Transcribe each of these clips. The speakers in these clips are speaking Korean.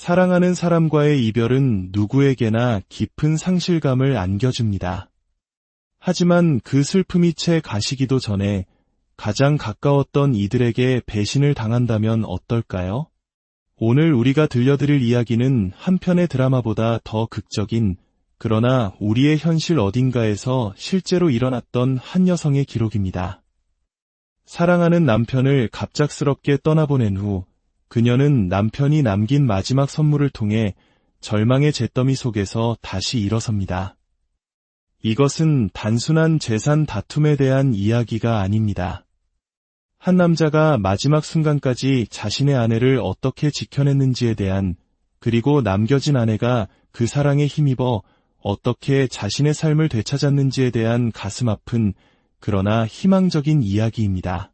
사랑하는 사람과의 이별은 누구에게나 깊은 상실감을 안겨줍니다. 하지만 그 슬픔이 채 가시기도 전에 가장 가까웠던 이들에게 배신을 당한다면 어떨까요? 오늘 우리가 들려드릴 이야기는 한 편의 드라마보다 더 극적인, 그러나 우리의 현실 어딘가에서 실제로 일어났던 한 여성의 기록입니다. 사랑하는 남편을 갑작스럽게 떠나보낸 후 그녀는 남편이 남긴 마지막 선물을 통해 절망의 잿더미 속에서 다시 일어섭니다. 이것은 단순한 재산 다툼에 대한 이야기가 아닙니다. 한 남자가 마지막 순간까지 자신의 아내를 어떻게 지켜냈는지에 대한, 그리고 남겨진 아내가 그 사랑에 힘입어 어떻게 자신의 삶을 되찾았는지에 대한 가슴 아픈, 그러나 희망적인 이야기입니다.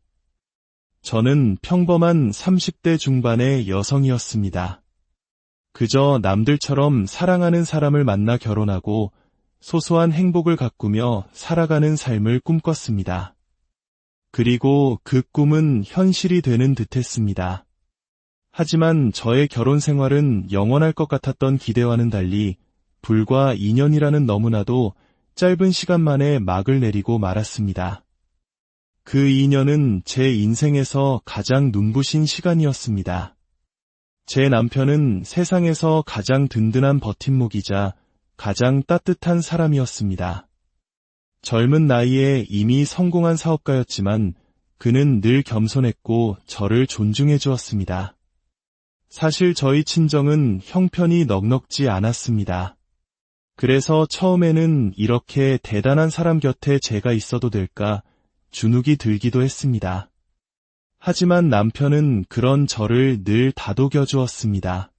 저는 평범한 30대 중반의 여성이었습니다. 그저 남들처럼 사랑하는 사람을 만나 결혼하고 소소한 행복을 가꾸며 살아가는 삶을 꿈꿨습니다. 그리고 그 꿈은 현실이 되는 듯했습니다. 하지만 저의 결혼 생활은 영원할 것 같았던 기대와는 달리 불과 2년이라는 너무나도 짧은 시간 만에 막을 내리고 말았습니다. 그 2년은 제 인생에서 가장 눈부신 시간이었습니다. 제 남편은 세상에서 가장 든든한 버팀목이자 가장 따뜻한 사람이었습니다. 젊은 나이에 이미 성공한 사업가였지만 그는 늘 겸손했고 저를 존중해 주었습니다. 사실 저희 친정은 형편이 넉넉지 않았습니다. 그래서 처음에는 이렇게 대단한 사람 곁에 제가 있어도 될까 주눅이 들기도 했습니다. 하지만 남편은 그런 저를 늘 다독여 주었습니다.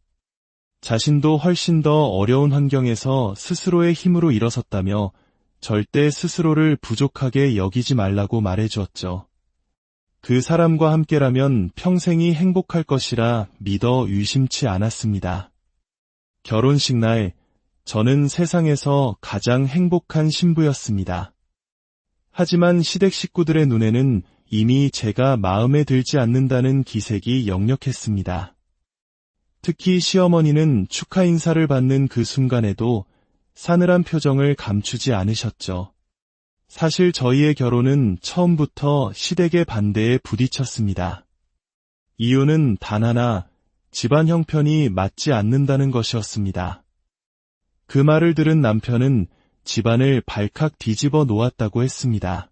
자신도 훨씬 더 어려운 환경에서 스스로의 힘으로 일어섰다며 절대 스스로를 부족하게 여기지 말라고 말해주었죠. 그 사람과 함께라면 평생이 행복할 것이라 믿어 의심치 않았습니다. 결혼식 날, 저는 세상에서 가장 행복한 신부였습니다. 하지만 시댁 식구들의 눈에는 이미 제가 마음에 들지 않는다는 기색이 역력했습니다. 특히 시어머니는 축하 인사를 받는 그 순간에도 싸늘한 표정을 감추지 않으셨죠. 사실 저희의 결혼은 처음부터 시댁의 반대에 부딪혔습니다. 이유는 단 하나, 집안 형편이 맞지 않는다는 것이었습니다. 그 말을 들은 남편은 집안을 발칵 뒤집어 놓았다고 했습니다.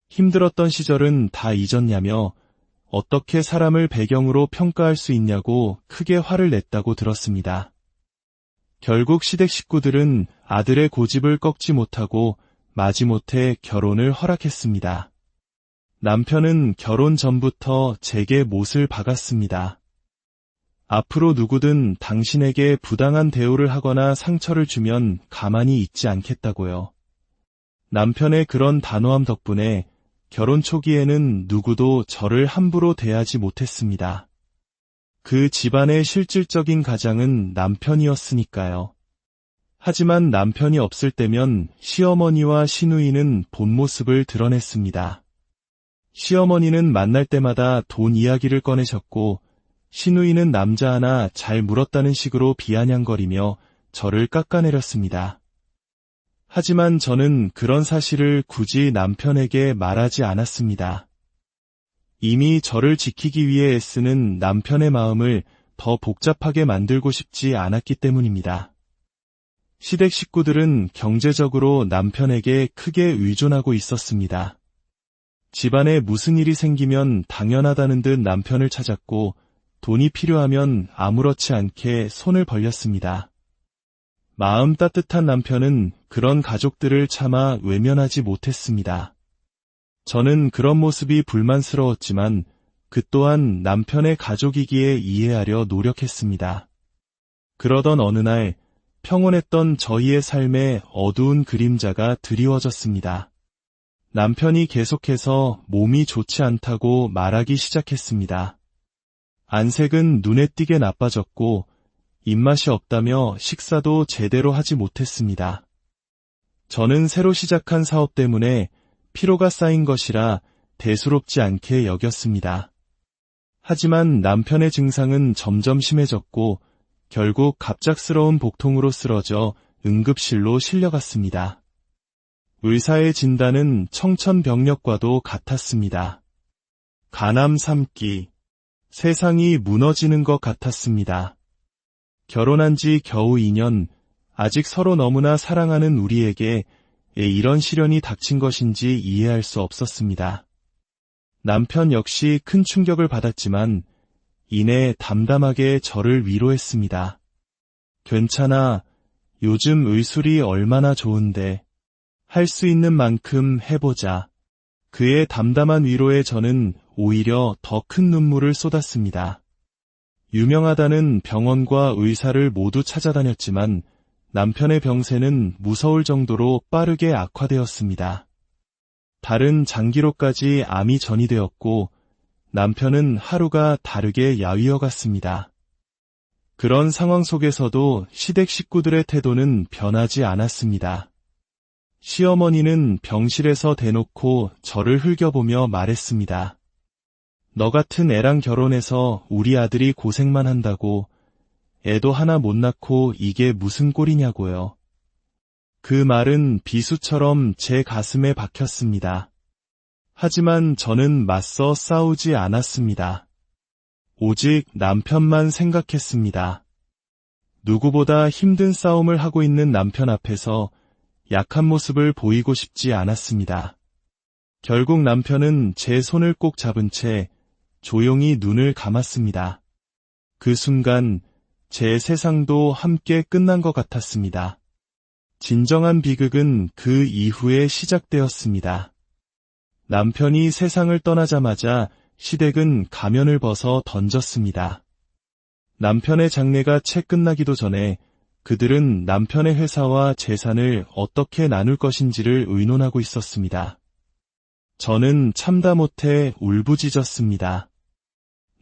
힘들었던 시절은 다 잊었냐며 어떻게 사람을 배경으로 평가할 수 있냐고 크게 화를 냈다고 들었습니다. 결국 시댁 식구들은 아들의 고집을 꺾지 못하고 마지못해 결혼을 허락했습니다. 남편은 결혼 전부터 제게 못을 박았습니다. 앞으로 누구든 당신에게 부당한 대우를 하거나 상처를 주면 가만히 있지 않겠다고요. 남편의 그런 단호함 덕분에 결혼 초기에는 누구도 저를 함부로 대하지 못했습니다. 그 집안의 실질적인 가장은 남편이었으니까요. 하지만 남편이 없을 때면 시어머니와 시누이는 본 모습을 드러냈습니다. 시어머니는 만날 때마다 돈 이야기를 꺼내셨고 시누이는 남자 하나 잘 물었다는 식으로 비아냥거리며 저를 깎아내렸습니다. 하지만 저는 그런 사실을 굳이 남편에게 말하지 않았습니다. 이미 저를 지키기 위해 애쓰는 남편의 마음을 더 복잡하게 만들고 싶지 않았기 때문입니다. 시댁 식구들은 경제적으로 남편에게 크게 의존하고 있었습니다. 집안에 무슨 일이 생기면 당연하다는 듯 남편을 찾았고 돈이 필요하면 아무렇지 않게 손을 벌렸습니다. 마음 따뜻한 남편은 그런 가족들을 차마 외면하지 못했습니다. 저는 그런 모습이 불만스러웠지만 그 또한 남편의 가족이기에 이해하려 노력했습니다. 그러던 어느 날 평온했던 저희의 삶에 어두운 그림자가 드리워졌습니다. 남편이 계속해서 몸이 좋지 않다고 말하기 시작했습니다. 안색은 눈에 띄게 나빠졌고 입맛이 없다며 식사도 제대로 하지 못했습니다. 저는 새로 시작한 사업 때문에 피로가 쌓인 것이라 대수롭지 않게 여겼습니다. 하지만 남편의 증상은 점점 심해졌고 결국 갑작스러운 복통으로 쓰러져 응급실로 실려갔습니다. 의사의 진단은 청천벽력과도 같았습니다. 간암 3기. 세상이 무너지는 것 같았습니다. 결혼한 지 겨우 2년, 아직 서로 너무나 사랑하는 우리에게 이런 시련이 닥친 것인지 이해할 수 없었습니다. 남편 역시 큰 충격을 받았지만 이내 담담하게 저를 위로했습니다. 괜찮아. 요즘 의술이 얼마나 좋은데. 할 수 있는 만큼 해보자. 그의 담담한 위로에 저는 오히려 더 큰 눈물을 쏟았습니다. 유명하다는 병원과 의사를 모두 찾아다녔지만 남편의 병세는 무서울 정도로 빠르게 악화되었습니다. 다른 장기로까지 암이 전이되었고 남편은 하루가 다르게 야위어갔습니다. 그런 상황 속에서도 시댁 식구들의 태도는 변하지 않았습니다. 시어머니는 병실에서 대놓고 저를 흘겨보며 말했습니다. 너 같은 애랑 결혼해서 우리 아들이 고생만 한다고, 애도 하나 못 낳고 이게 무슨 꼴이냐고요. 그 말은 비수처럼 제 가슴에 박혔습니다. 하지만 저는 맞서 싸우지 않았습니다. 오직 남편만 생각했습니다. 누구보다 힘든 싸움을 하고 있는 남편 앞에서 약한 모습을 보이고 싶지 않았습니다. 결국 남편은 제 손을 꼭 잡은 채 조용히 눈을 감았습니다. 그 순간 제 세상도 함께 끝난 것 같았습니다. 진정한 비극은 그 이후에 시작되었습니다. 남편이 세상을 떠나자마자 시댁은 가면을 벗어 던졌습니다. 남편의 장례가 채 끝나기도 전에 그들은 남편의 회사와 재산을 어떻게 나눌 것인지를 의논하고 있었습니다. 저는 참다 못해 울부짖었습니다.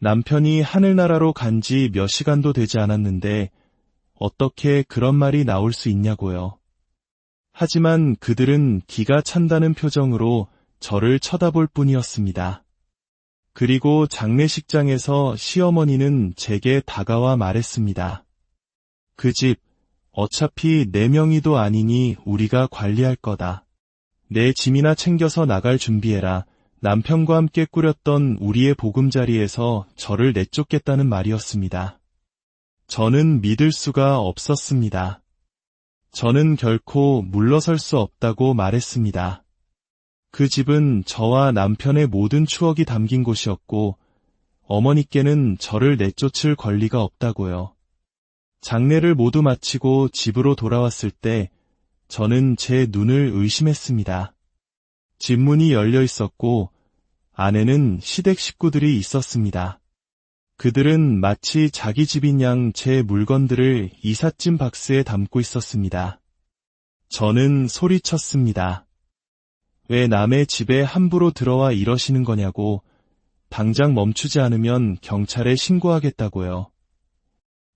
남편이 하늘나라로 간 지 몇 시간도 되지 않았는데 어떻게 그런 말이 나올 수 있냐고요. 하지만 그들은 기가 찬다는 표정으로 저를 쳐다볼 뿐이었습니다. 그리고 장례식장에서 시어머니는 제게 다가와 말했습니다. 그 집, 어차피 내 명의도 아니니 우리가 관리할 거다. 내 짐이나 챙겨서 나갈 준비해라. 남편과 함께 꾸렸던 우리의 보금자리에서 저를 내쫓겠다는 말이었습니다. 저는 믿을 수가 없었습니다. 저는 결코 물러설 수 없다고 말했습니다. 그 집은 저와 남편의 모든 추억이 담긴 곳이었고 어머니께는 저를 내쫓을 권리가 없다고요. 장례를 모두 마치고 집으로 돌아왔을 때 저는 제 눈을 의심했습니다. 집 문이 열려 있었고 안에는 시댁 식구들이 있었습니다. 그들은 마치 자기 집인 양 제 물건들을 이삿짐 박스에 담고 있었습니다. 저는 소리쳤습니다. 왜 남의 집에 함부로 들어와 이러시는 거냐고, 당장 멈추지 않으면 경찰에 신고하겠다고요.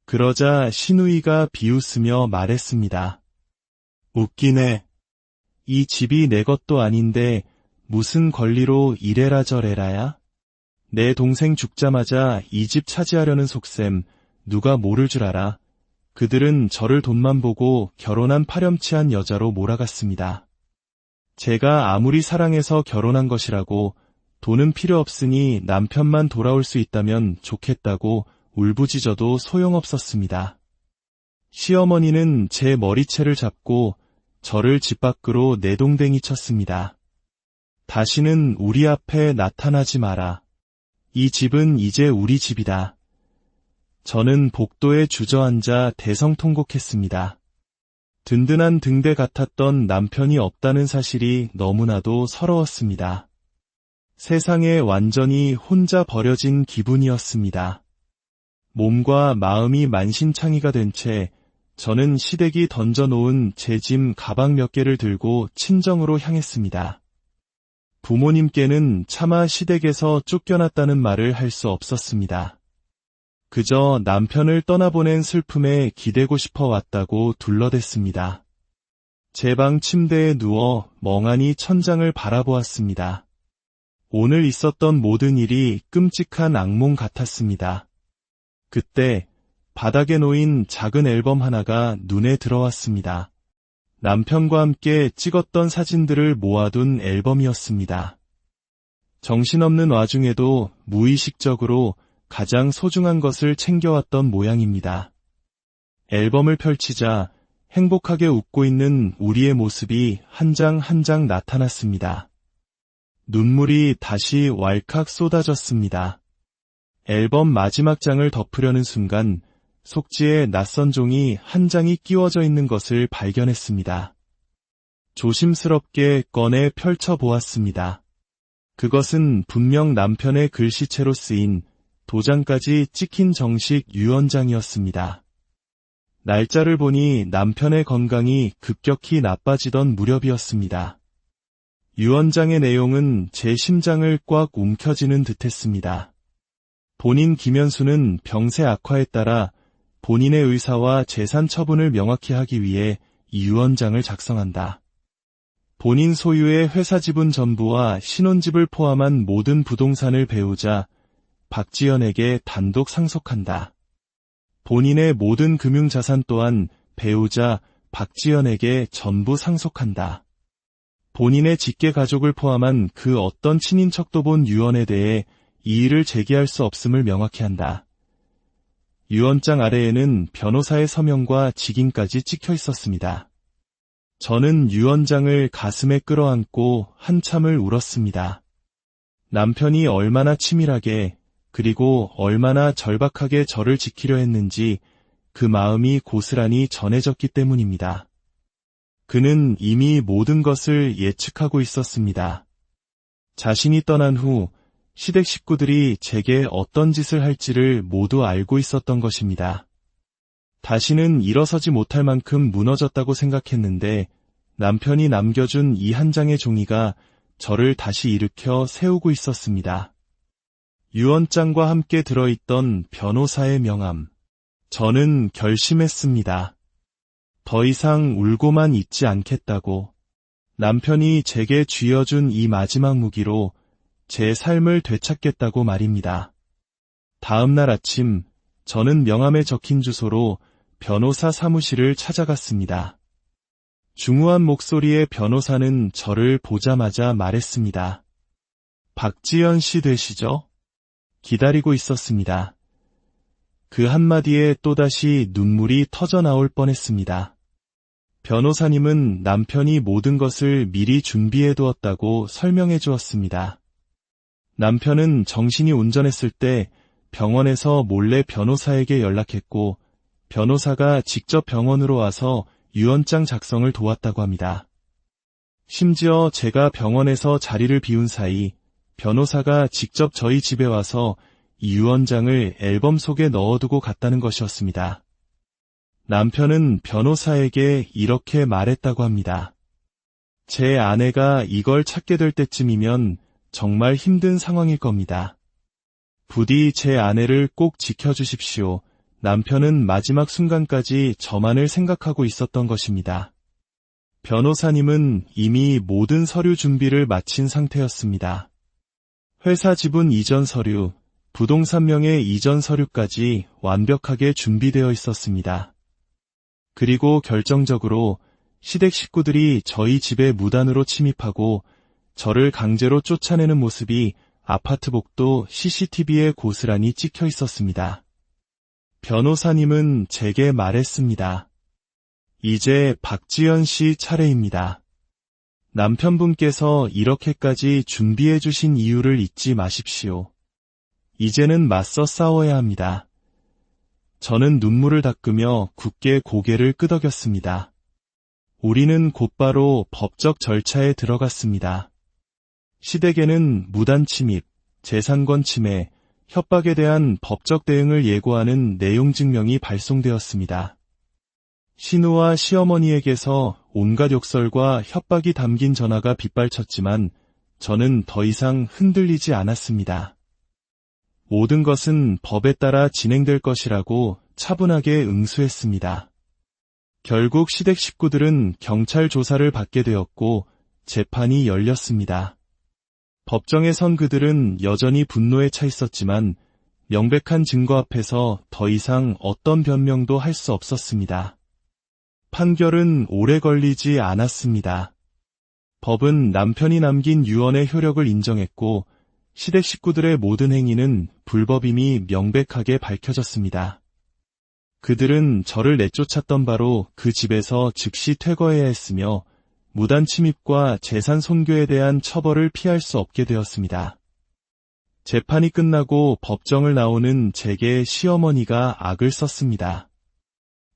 그러자 시누이가 비웃으며 말했습니다. 웃기네. 이 집이 내 것도 아닌데 무슨 권리로 이래라 저래라야? 내 동생 죽자마자 이 집 차지하려는 속셈 누가 모를 줄 알아. 그들은 저를 돈만 보고 결혼한 파렴치한 여자로 몰아갔습니다. 제가 아무리 사랑해서 결혼한 것이라고 돈은 필요 없으니 남편만 돌아올 수 있다면 좋겠다고 울부짖어도 소용없었습니다. 시어머니는 제 머리채를 잡고 저를 집 밖으로 내동댕이 쳤습니다. 다시는 우리 앞에 나타나지 마라. 이 집은 이제 우리 집이다. 저는 복도에 주저앉아 대성통곡했습니다. 든든한 등대 같았던 남편이 없다는 사실이 너무나도 서러웠습니다. 세상에 완전히 혼자 버려진 기분이었습니다. 몸과 마음이 만신창이가 된 채 저는 시댁이 던져놓은 제 짐 가방 몇 개를 들고 친정으로 향했습니다. 부모님께는 차마 시댁에서 쫓겨났다는 말을 할 수 없었습니다. 그저 남편을 떠나보낸 슬픔에 기대고 싶어 왔다고 둘러댔습니다. 제 방 침대에 누워 멍하니 천장을 바라보았습니다. 오늘 있었던 모든 일이 끔찍한 악몽 같았습니다. 그때 바닥에 놓인 작은 앨범 하나가 눈에 들어왔습니다. 남편과 함께 찍었던 사진들을 모아둔 앨범이었습니다. 정신없는 와중에도 무의식적으로 가장 소중한 것을 챙겨왔던 모양입니다. 앨범을 펼치자 행복하게 웃고 있는 우리의 모습이 한 장 한 장 나타났습니다. 눈물이 다시 왈칵 쏟아졌습니다. 앨범 마지막 장을 덮으려는 순간 속지에 낯선 종이 한 장이 끼워져 있는 것을 발견했습니다. 조심스럽게 꺼내 펼쳐보았습니다. 그것은 분명 남편의 글씨체로 쓰인 도장까지 찍힌 정식 유언장이었습니다. 날짜를 보니 남편의 건강이 급격히 나빠지던 무렵이었습니다. 유언장의 내용은 제 심장을 꽉 움켜쥐는 듯했습니다. 본인 김현수는 병세 악화에 따라 본인의 의사와 재산 처분을 명확히 하기 위해 이 유언장을 작성한다. 본인 소유의 회사 지분 전부와 신혼집을 포함한 모든 부동산을 배우자 박지연에게 단독 상속한다. 본인의 모든 금융자산 또한 배우자 박지연에게 전부 상속한다. 본인의 직계 가족을 포함한 그 어떤 친인척도 본 유언에 대해 이의를 제기할 수 없음을 명확히 한다. 유언장 아래에는 변호사의 서명과 직인까지 찍혀 있었습니다. 저는 유언장을 가슴에 끌어안고 한참을 울었습니다. 남편이 얼마나 치밀하게 그리고 얼마나 절박하게 저를 지키려 했는지 그 마음이 고스란히 전해졌기 때문입니다. 그는 이미 모든 것을 예측하고 있었습니다. 자신이 떠난 후 시댁 식구들이 제게 어떤 짓을 할지를 모두 알고 있었던 것입니다. 다시는 일어서지 못할 만큼 무너졌다고 생각했는데 남편이 남겨준 이 한 장의 종이가 저를 다시 일으켜 세우고 있었습니다. 유언장과 함께 들어있던 변호사의 명함. 저는 결심했습니다. 더 이상 울고만 있지 않겠다고. 남편이 제게 쥐어준 이 마지막 무기로 제 삶을 되찾겠다고 말입니다. 다음 날 아침, 저는 명함에 적힌 주소로 변호사 사무실을 찾아갔습니다. 중후한 목소리의 변호사는 저를 보자마자 말했습니다. 박지연 씨 되시죠? 기다리고 있었습니다. 그 한마디에 또다시 눈물이 터져나올 뻔했습니다. 변호사님은 남편이 모든 것을 미리 준비해 두었다고 설명해 주었습니다. 남편은 정신이 온전했을 때 병원에서 몰래 변호사에게 연락했고 변호사가 직접 병원으로 와서 유언장 작성을 도왔다고 합니다. 심지어 제가 병원에서 자리를 비운 사이 변호사가 직접 저희 집에 와서 이 유언장을 앨범 속에 넣어두고 갔다는 것이었습니다. 남편은 변호사에게 이렇게 말했다고 합니다. 제 아내가 이걸 찾게 될 때쯤이면 정말 힘든 상황일 겁니다. 부디 제 아내를 꼭 지켜주십시오. 남편은 마지막 순간까지 저만을 생각하고 있었던 것입니다. 변호사님은 이미 모든 서류 준비를 마친 상태였습니다. 회사 지분 이전 서류, 부동산 명의 이전 서류까지 완벽하게 준비되어 있었습니다. 그리고 결정적으로 시댁 식구들이 저희 집에 무단으로 침입하고 저를 강제로 쫓아내는 모습이 아파트 복도 CCTV에 고스란히 찍혀 있었습니다. 변호사님은 제게 말했습니다. 이제 박지연 씨 차례입니다. 남편분께서 이렇게까지 준비해 주신 이유를 잊지 마십시오. 이제는 맞서 싸워야 합니다. 저는 눈물을 닦으며 굳게 고개를 끄덕였습니다. 우리는 곧바로 법적 절차에 들어갔습니다. 시댁에는 무단 침입, 재산권 침해, 협박에 대한 법적 대응을 예고하는 내용 증명이 발송되었습니다. 신우와 시어머니에게서 온갖 욕설과 협박이 담긴 전화가 빗발쳤지만 저는 더 이상 흔들리지 않았습니다. 모든 것은 법에 따라 진행될 것이라고 차분하게 응수했습니다. 결국 시댁 식구들은 경찰 조사를 받게 되었고 재판이 열렸습니다. 법정에 선 그들은 여전히 분노에 차 있었지만 명백한 증거 앞에서 더 이상 어떤 변명도 할 수 없었습니다. 판결은 오래 걸리지 않았습니다. 법은 남편이 남긴 유언의 효력을 인정했고 시댁 식구들의 모든 행위는 불법임이 명백하게 밝혀졌습니다. 그들은 저를 내쫓았던 바로 그 집에서 즉시 퇴거해야 했으며 무단 침입과 재산 손괴에 대한 처벌을 피할 수 없게 되었습니다. 재판이 끝나고 법정을 나오는 제게 시어머니가 악을 썼습니다.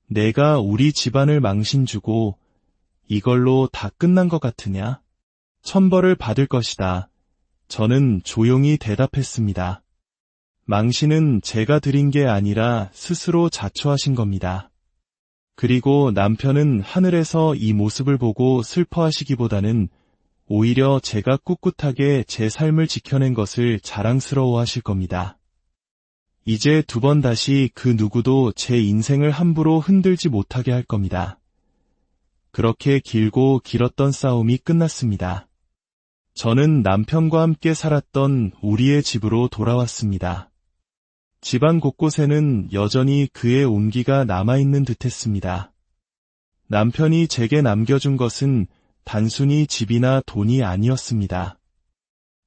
내가 우리 집안을 망신주고 이걸로 다 끝난 것 같으냐? 천벌을 받을 것이다. 저는 조용히 대답했습니다. 망신은 제가 드린 게 아니라 스스로 자초하신 겁니다. 그리고 남편은 하늘에서 이 모습을 보고 슬퍼하시기보다는 오히려 제가 꿋꿋하게 제 삶을 지켜낸 것을 자랑스러워하실 겁니다. 이제 두 번 다시 그 누구도 제 인생을 함부로 흔들지 못하게 할 겁니다. 그렇게 길고 길었던 싸움이 끝났습니다. 저는 남편과 함께 살았던 우리의 집으로 돌아왔습니다. 집안 곳곳에는 여전히 그의 온기가 남아있는 듯했습니다. 남편이 제게 남겨준 것은 단순히 집이나 돈이 아니었습니다.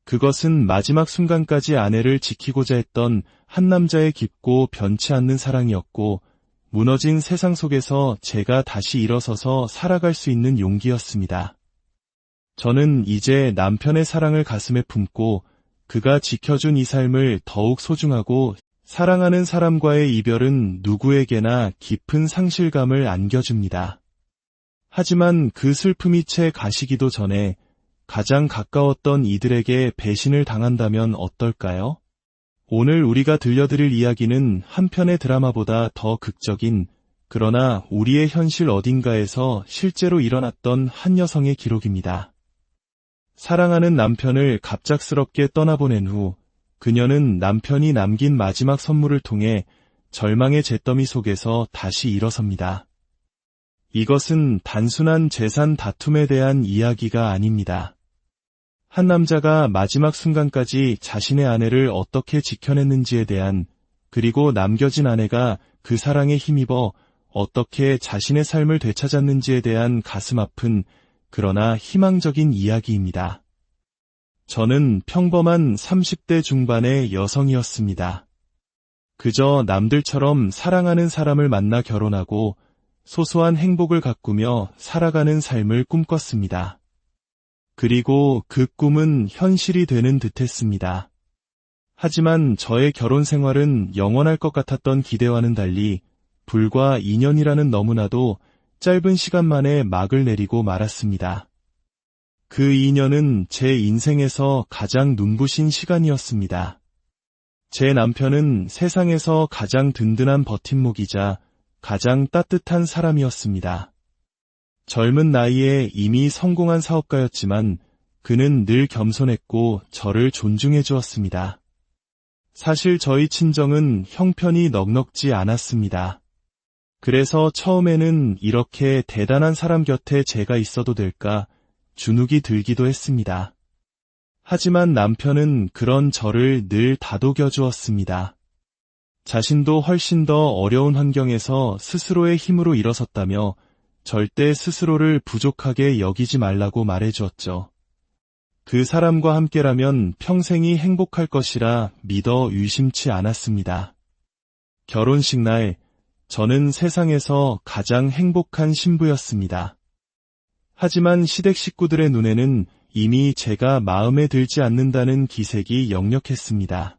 그것은 마지막 순간까지 아내를 지키고자 했던 한 남자의 깊고 변치 않는 사랑이었고 무너진 세상 속에서 제가 다시 일어서서 살아갈 수 있는 용기였습니다. 저는 이제 남편의 사랑을 가슴에 품고 그가 지켜준 이 삶을 더욱 소중하고 사랑하는 사람과의 이별은 누구에게나 깊은 상실감을 안겨줍니다. 하지만 그 슬픔이 채 가시기도 전에 가장 가까웠던 이들에게 배신을 당한다면 어떨까요? 오늘 우리가 들려드릴 이야기는 한 편의 드라마보다 더 극적인, 그러나 우리의 현실 어딘가에서 실제로 일어났던 한 여성의 기록입니다. 사랑하는 남편을 갑작스럽게 떠나보낸 후 그녀는 남편이 남긴 마지막 선물을 통해 절망의 잿더미 속에서 다시 일어섭니다. 이것은 단순한 재산 다툼에 대한 이야기가 아닙니다. 한 남자가 마지막 순간까지 자신의 아내를 어떻게 지켜냈는지에 대한, 그리고 남겨진 아내가 그 사랑에 힘입어 어떻게 자신의 삶을 되찾았는지에 대한 가슴 아픈 그러나 희망적인 이야기입니다. 저는 평범한 30대 중반의 여성이었습니다. 그저 남들처럼 사랑하는 사람을 만나 결혼하고 소소한 행복을 가꾸며 살아가는 삶을 꿈꿨습니다. 그리고 그 꿈은 현실이 되는 듯했습니다. 하지만 저의 결혼 생활은 영원할 것 같았던 기대와는 달리 불과 2년이라는 너무나도 짧은 시간 만에 막을 내리고 말았습니다. 그 2년은 제 인생에서 가장 눈부신 시간이었습니다. 제 남편은 세상에서 가장 든든한 버팀목이자 가장 따뜻한 사람이었습니다. 젊은 나이에 이미 성공한 사업가였지만 그는 늘 겸손했고 저를 존중해 주었습니다. 사실 저희 친정은 형편이 넉넉지 않았습니다. 그래서 처음에는 이렇게 대단한 사람 곁에 제가 있어도 될까 주눅이 들기도 했습니다. 하지만 남편은 그런 저를 늘 다독여 주었습니다. 자신도 훨씬 더 어려운 환경에서 스스로의 힘으로 일어섰다며 절대 스스로를 부족하게 여기지 말라고 말해주었죠. 그 사람과 함께라면 평생이 행복할 것이라 믿어 의심치 않았습니다. 결혼식 날, 저는 세상에서 가장 행복한 신부였습니다. 하지만 시댁 식구들의 눈에는 이미 제가 마음에 들지 않는다는 기색이 역력했습니다.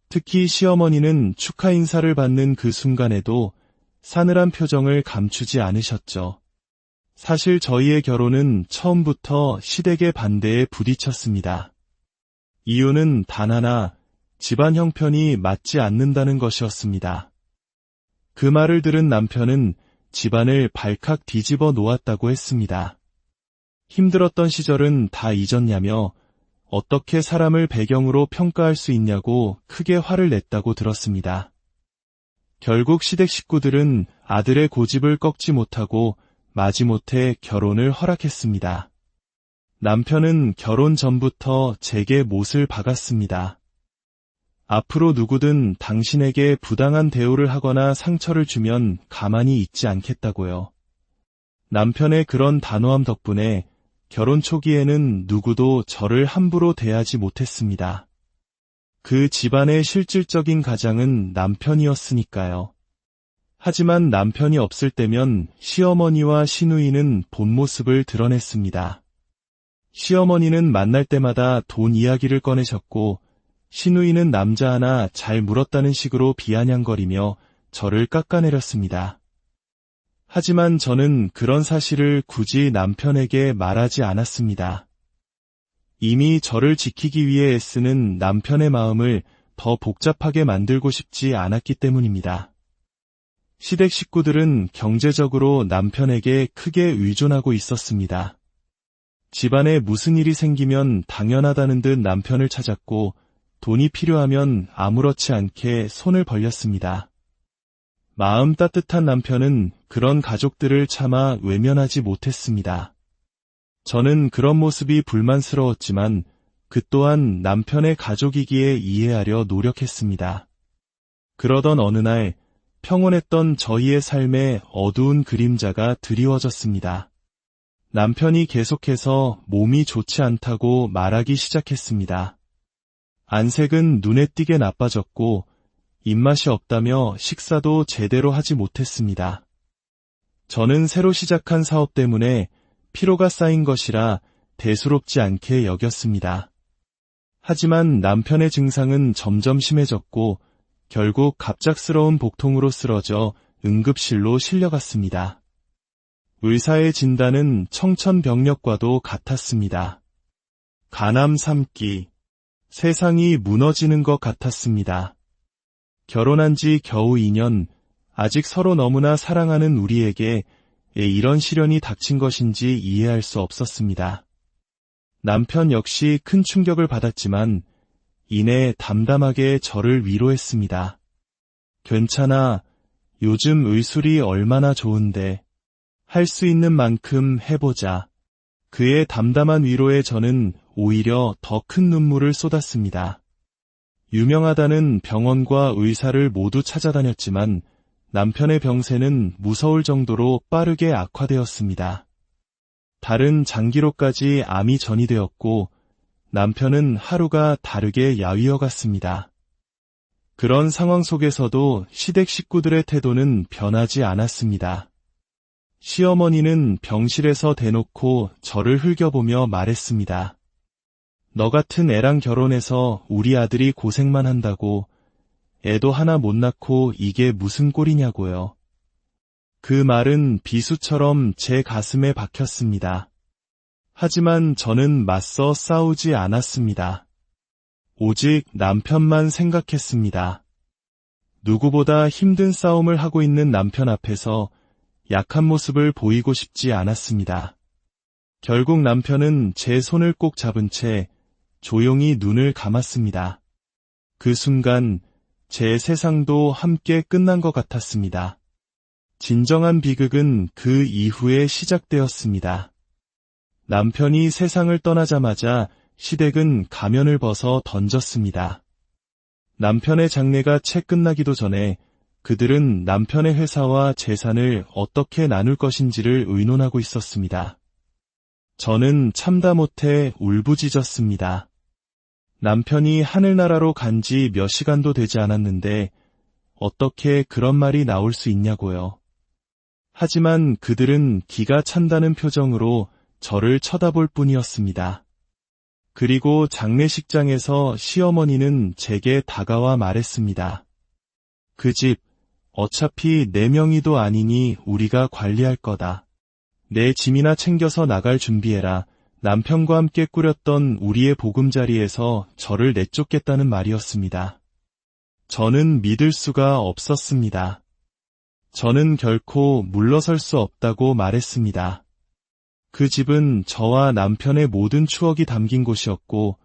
특히 시어머니는 축하 인사를 받는 그 순간에도 싸늘한 표정을 감추지 않으셨죠. 사실 저희의 결혼은 처음부터 시댁의 반대에 부딪혔습니다. 이유는 단 하나, 집안 형편이 맞지 않는다는 것이었습니다. 그 말을 들은 남편은 집안을 발칵 뒤집어 놓았다고 했습니다. 힘들었던 시절은 다 잊었냐며 어떻게 사람을 배경으로 평가할 수 있냐고 크게 화를 냈다고 들었습니다. 결국 시댁 식구들은 아들의 고집을 꺾지 못하고 마지못해 결혼을 허락했습니다. 남편은 결혼 전부터 제게 못을 박았습니다. 앞으로 누구든 당신에게 부당한 대우를 하거나 상처를 주면 가만히 있지 않겠다고요. 남편의 그런 단호함 덕분에 결혼 초기에는 누구도 저를 함부로 대하지 못했습니다. 그 집안의 실질적인 가장은 남편이었으니까요. 하지만 남편이 없을 때면 시어머니와 시누이는 본 모습을 드러냈습니다. 시어머니는 만날 때마다 돈 이야기를 꺼내셨고, 시누이는 남자 하나 잘 물었다는 식으로 비아냥거리며 저를 깎아내렸습니다. 하지만 저는 그런 사실을 굳이 남편에게 말하지 않았습니다. 이미 저를 지키기 위해 애쓰는 남편의 마음을 더 복잡하게 만들고 싶지 않았기 때문입니다. 시댁 식구들은 경제적으로 남편에게 크게 의존하고 있었습니다. 집안에 무슨 일이 생기면 당연하다는 듯 남편을 찾았고, 돈이 필요하면 아무렇지 않게 손을 벌렸습니다. 마음 따뜻한 남편은 그런 가족들을 차마 외면하지 못했습니다. 저는 그런 모습이 불만스러웠지만 그 또한 남편의 가족이기에 이해하려 노력했습니다. 그러던 어느 날 평온했던 저희의 삶에 어두운 그림자가 드리워졌습니다. 남편이 계속해서 몸이 좋지 않다고 말하기 시작했습니다. 안색은 눈에 띄게 나빠졌고 입맛이 없다며 식사도 제대로 하지 못했습니다. 저는 새로 시작한 사업 때문에 피로가 쌓인 것이라 대수롭지 않게 여겼습니다. 하지만 남편의 증상은 점점 심해졌고 결국 갑작스러운 복통으로 쓰러져 응급실로 실려갔습니다. 의사의 진단은 청천벽력과도 같았습니다. 간암 3기. 세상이 무너지는 것 같았습니다. 결혼한 지 겨우 2년, 아직 서로 너무나 사랑하는 우리에게 이런 시련이 닥친 것인지 이해할 수 없었습니다. 남편 역시 큰 충격을 받았지만 이내 담담하게 저를 위로했습니다. 괜찮아, 요즘 의술이 얼마나 좋은데 할 수 있는 만큼 해보자. 그의 담담한 위로에 저는 오히려 더 큰 눈물을 쏟았습니다. 유명하다는 병원과 의사를 모두 찾아다녔지만 남편의 병세는 무서울 정도로 빠르게 악화되었습니다. 다른 장기로까지 암이 전이되었고 남편은 하루가 다르게 야위어 갔습니다. 그런 상황 속에서도 시댁 식구들의 태도는 변하지 않았습니다. 시어머니는 병실에서 대놓고 저를 흘겨보며 말했습니다. 너 같은 애랑 결혼해서 우리 아들이 고생만 한다고 애도 하나 못 낳고 이게 무슨 꼴이냐고요. 그 말은 비수처럼 제 가슴에 박혔습니다. 하지만 저는 맞서 싸우지 않았습니다. 오직 남편만 생각했습니다. 누구보다 힘든 싸움을 하고 있는 남편 앞에서 약한 모습을 보이고 싶지 않았습니다. 결국 남편은 제 손을 꼭 잡은 채 조용히 눈을 감았습니다. 그 순간 제 세상도 함께 끝난 것 같았습니다. 진정한 비극은 그 이후에 시작되었습니다. 남편이 세상을 떠나자마자 시댁은 가면을 벗어 던졌습니다. 남편의 장례가 채 끝나기도 전에 그들은 남편의 회사와 재산을 어떻게 나눌 것인지를 의논하고 있었습니다. 저는 참다 못해 울부짖었습니다. 남편이 하늘나라로 간 지 몇 시간도 되지 않았는데 어떻게 그런 말이 나올 수 있냐고요. 하지만 그들은 기가 찬다는 표정으로 저를 쳐다볼 뿐이었습니다. 그리고 장례식장에서 시어머니는 제게 다가와 말했습니다. 그 집 어차피 4명이도 아니니 우리가 관리할 거다. 내 짐이나 챙겨서 나갈 준비해라. 남편과 함께 꾸렸던 우리의 보금자리에서 저를 내쫓겠다는 말이었습니다. 저는 믿을 수가 없었습니다. 저는 결코 물러설 수 없다고 말했습니다. 그 집은 저와 남편의 모든 추억이 담긴 곳이었고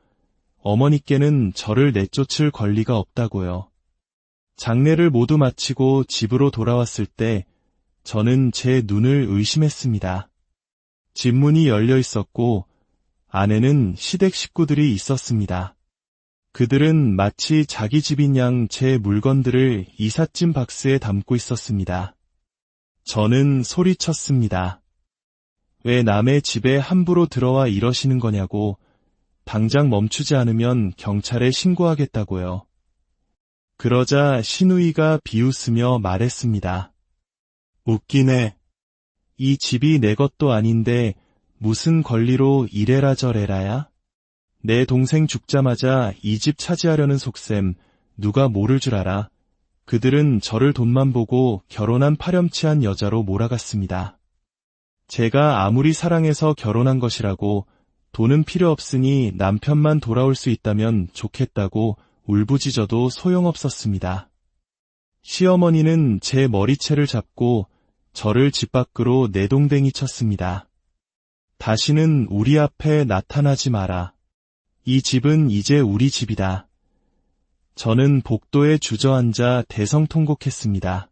어머니께는 저를 내쫓을 권리가 없다고요. 장례를 모두 마치고 집으로 돌아왔을 때 저는 제 눈을 의심했습니다. 집 문이 열려 있었고 안에는 시댁 식구들이 있었습니다. 그들은 마치 자기 집인 양 제 물건들을 이삿짐 박스에 담고 있었습니다. 저는 소리쳤습니다. 왜 남의 집에 함부로 들어와 이러시는 거냐고, 당장 멈추지 않으면 경찰에 신고하겠다고요. 그러자 시누이가 비웃으며 말했습니다. 웃기네. 이 집이 내 것도 아닌데 무슨 권리로 이래라 저래라야? 내 동생 죽자마자 이 집 차지하려는 속셈 누가 모를 줄 알아. 그들은 저를 돈만 보고 결혼한 파렴치한 여자로 몰아갔습니다. 제가 아무리 사랑해서 결혼한 것이라고 돈은 필요 없으니 남편만 돌아올 수 있다면 좋겠다고 울부짖어도 소용없었습니다. 시어머니는 제 머리채를 잡고 저를 집 밖으로 내동댕이 쳤습니다. 다시는 우리 앞에 나타나지 마라. 이 집은 이제 우리 집이다. 저는 복도에 주저앉아 대성통곡했습니다.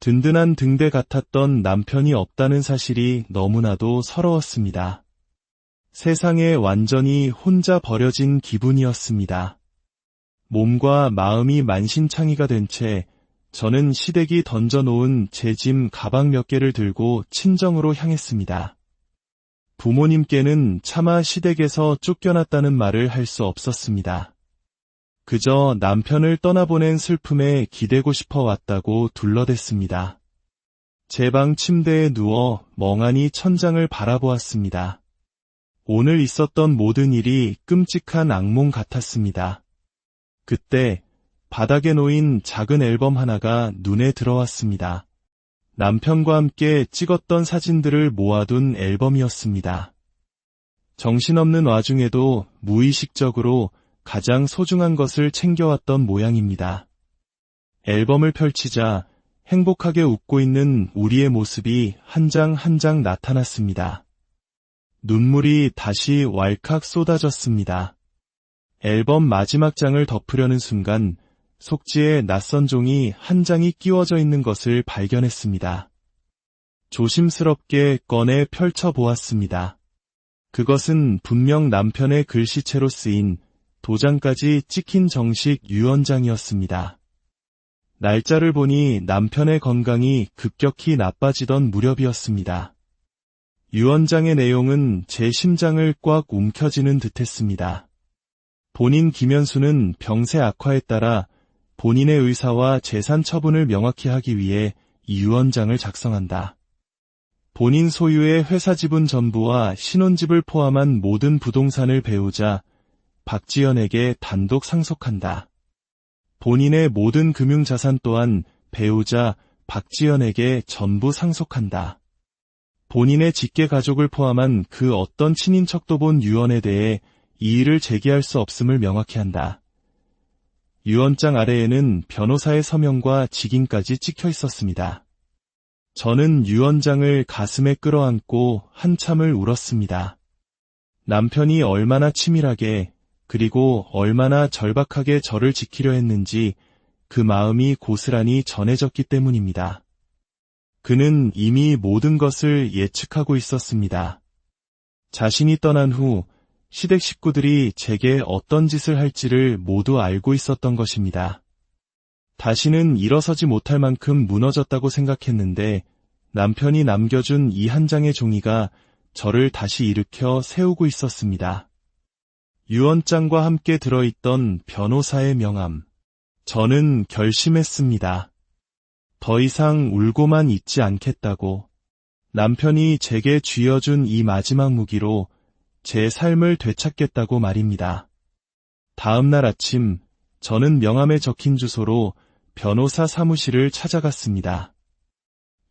든든한 등대 같았던 남편이 없다는 사실이 너무나도 서러웠습니다. 세상에 완전히 혼자 버려진 기분이었습니다. 몸과 마음이 만신창이가 된 채 저는 시댁이 던져놓은 제 짐 가방 몇 개를 들고 친정으로 향했습니다. 부모님께는 차마 시댁에서 쫓겨났다는 말을 할 수 없었습니다. 그저 남편을 떠나보낸 슬픔에 기대고 싶어 왔다고 둘러댔습니다. 제 방 침대에 누워 멍하니 천장을 바라보았습니다. 오늘 있었던 모든 일이 끔찍한 악몽 같았습니다. 그때 바닥에 놓인 작은 앨범 하나가 눈에 들어왔습니다. 남편과 함께 찍었던 사진들을 모아둔 앨범이었습니다. 정신없는 와중에도 무의식적으로 가장 소중한 것을 챙겨왔던 모양입니다. 앨범을 펼치자 행복하게 웃고 있는 우리의 모습이 한 장 한 장 나타났습니다. 눈물이 다시 왈칵 쏟아졌습니다. 앨범 마지막 장을 덮으려는 순간 속지에 낯선 종이 한 장이 끼워져 있는 것을 발견했습니다. 조심스럽게 꺼내 펼쳐보았습니다. 그것은 분명 남편의 글씨체로 쓰인 도장까지 찍힌 정식 유언장이었습니다. 날짜를 보니 남편의 건강이 급격히 나빠지던 무렵이었습니다. 유언장의 내용은 제 심장을 꽉 움켜쥐는 듯했습니다. 본인 김현수는 병세 악화에 따라 본인의 의사와 재산 처분을 명확히 하기 위해 이 유언장을 작성한다. 본인 소유의 회사 지분 전부와 신혼집을 포함한 모든 부동산을 배우자 박지연에게 단독 상속한다. 본인의 모든 금융자산 또한 배우자 박지연에게 전부 상속한다. 본인의 직계 가족을 포함한 그 어떤 친인척도 본 유언에 대해 이의를 제기할 수 없음을 명확히 한다. 유언장 아래에는 변호사의 서명과 직인까지 찍혀 있었습니다. 저는 유언장을 가슴에 끌어안고 한참을 울었습니다. 남편이 얼마나 치밀하게 그리고 얼마나 절박하게 저를 지키려 했는지 그 마음이 고스란히 전해졌기 때문입니다. 그는 이미 모든 것을 예측하고 있었습니다. 자신이 떠난 후 시댁 식구들이 제게 어떤 짓을 할지를 모두 알고 있었던 것입니다. 다시는 일어서지 못할 만큼 무너졌다고 생각했는데 남편이 남겨준 이 한 장의 종이가 저를 다시 일으켜 세우고 있었습니다. 유언장과 함께 들어있던 변호사의 명함. 저는 결심했습니다. 더 이상 울고만 있지 않겠다고. 남편이 제게 쥐어준 이 마지막 무기로 제 삶을 되찾겠다고 말입니다. 다음 날 아침, 저는 명함에 적힌 주소로 변호사 사무실을 찾아갔습니다.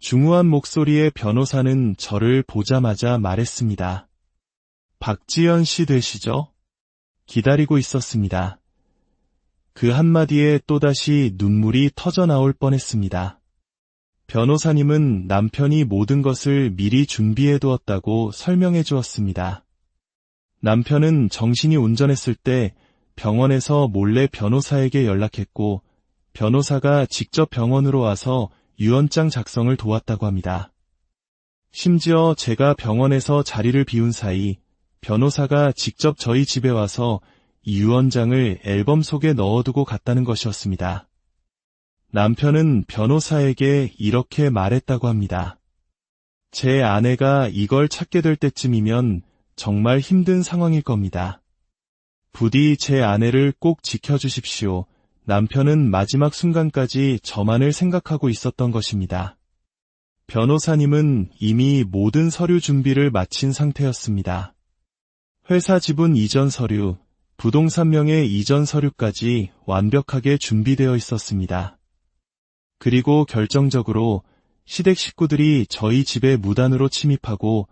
중후한 목소리의 변호사는 저를 보자마자 말했습니다. 박지연 씨 되시죠? 기다리고 있었습니다. 그 한마디에 또다시 눈물이 터져나올 뻔했습니다. 변호사님은 남편이 모든 것을 미리 준비해두었다고 설명해 주었습니다. 남편은 정신이 온전했을 때 병원에서 몰래 변호사에게 연락했고 변호사가 직접 병원으로 와서 유언장 작성을 도왔다고 합니다. 심지어 제가 병원에서 자리를 비운 사이 변호사가 직접 저희 집에 와서 유언장을 앨범 속에 넣어두고 갔다는 것이었습니다. 남편은 변호사에게 이렇게 말했다고 합니다. 제 아내가 이걸 찾게 될 때쯤이면 정말 힘든 상황일 겁니다. 부디 제 아내를 꼭 지켜주십시오. 남편은 마지막 순간까지 저만을 생각하고 있었던 것입니다. 변호사님은 이미 모든 서류 준비를 마친 상태였습니다. 회사 지분 이전 서류, 부동산 명의 이전 서류까지 완벽하게 준비되어 있었습니다. 그리고 결정적으로 시댁 식구들이 저희 집에 무단으로 침입하고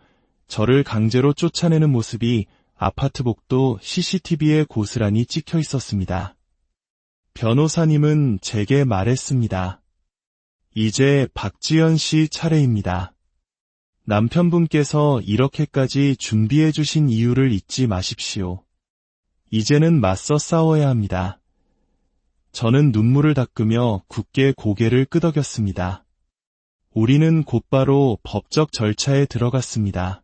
저를 강제로 쫓아내는 모습이 아파트 복도 CCTV에 고스란히 찍혀 있었습니다. 변호사님은 제게 말했습니다. 이제 박지연 씨 차례입니다. 남편분께서 이렇게까지 준비해 주신 이유를 잊지 마십시오. 이제는 맞서 싸워야 합니다. 저는 눈물을 닦으며 굳게 고개를 끄덕였습니다. 우리는 곧바로 법적 절차에 들어갔습니다.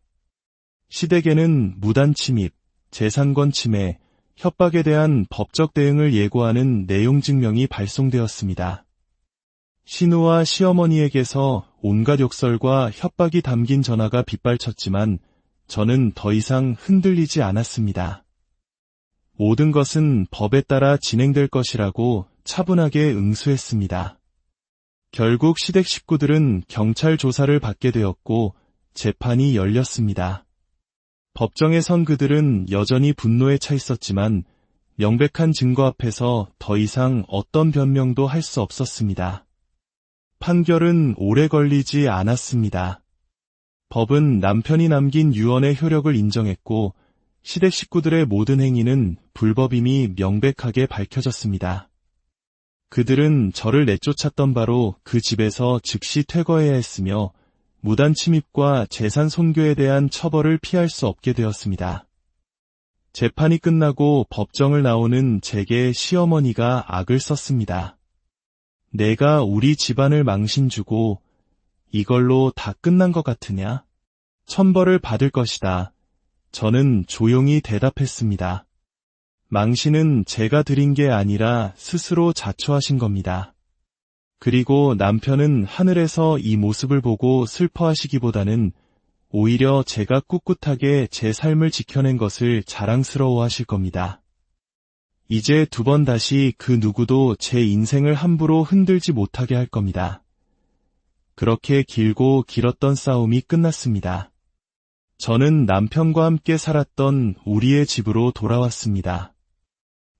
시댁에는 무단 침입, 재산권 침해, 협박에 대한 법적 대응을 예고하는 내용 증명이 발송되었습니다. 신우와 시어머니에게서 온갖 욕설과 협박이 담긴 전화가 빗발쳤지만 저는 더 이상 흔들리지 않았습니다. 모든 것은 법에 따라 진행될 것이라고 차분하게 응수했습니다. 결국 시댁 식구들은 경찰 조사를 받게 되었고 재판이 열렸습니다. 법정에 선 그들은 여전히 분노에 차 있었지만 명백한 증거 앞에서 더 이상 어떤 변명도 할 수 없었습니다. 판결은 오래 걸리지 않았습니다. 법은 남편이 남긴 유언의 효력을 인정했고 시댁 식구들의 모든 행위는 불법임이 명백하게 밝혀졌습니다. 그들은 저를 내쫓았던 바로 그 집에서 즉시 퇴거해야 했으며 무단 침입과 재산 손괴에 대한 처벌을 피할 수 없게 되었습니다. 재판이 끝나고 법정을 나오는 제게 시어머니가 악을 썼습니다. 내가 우리 집안을 망신주고 이걸로 다 끝난 것 같으냐? 천벌을 받을 것이다. 저는 조용히 대답했습니다. 망신은 제가 드린 게 아니라 스스로 자초하신 겁니다. 그리고 남편은 하늘에서 이 모습을 보고 슬퍼하시기보다는 오히려 제가 꿋꿋하게 제 삶을 지켜낸 것을 자랑스러워하실 겁니다. 이제 두 번 다시 그 누구도 제 인생을 함부로 흔들지 못하게 할 겁니다. 그렇게 길고 길었던 싸움이 끝났습니다. 저는 남편과 함께 살았던 우리의 집으로 돌아왔습니다.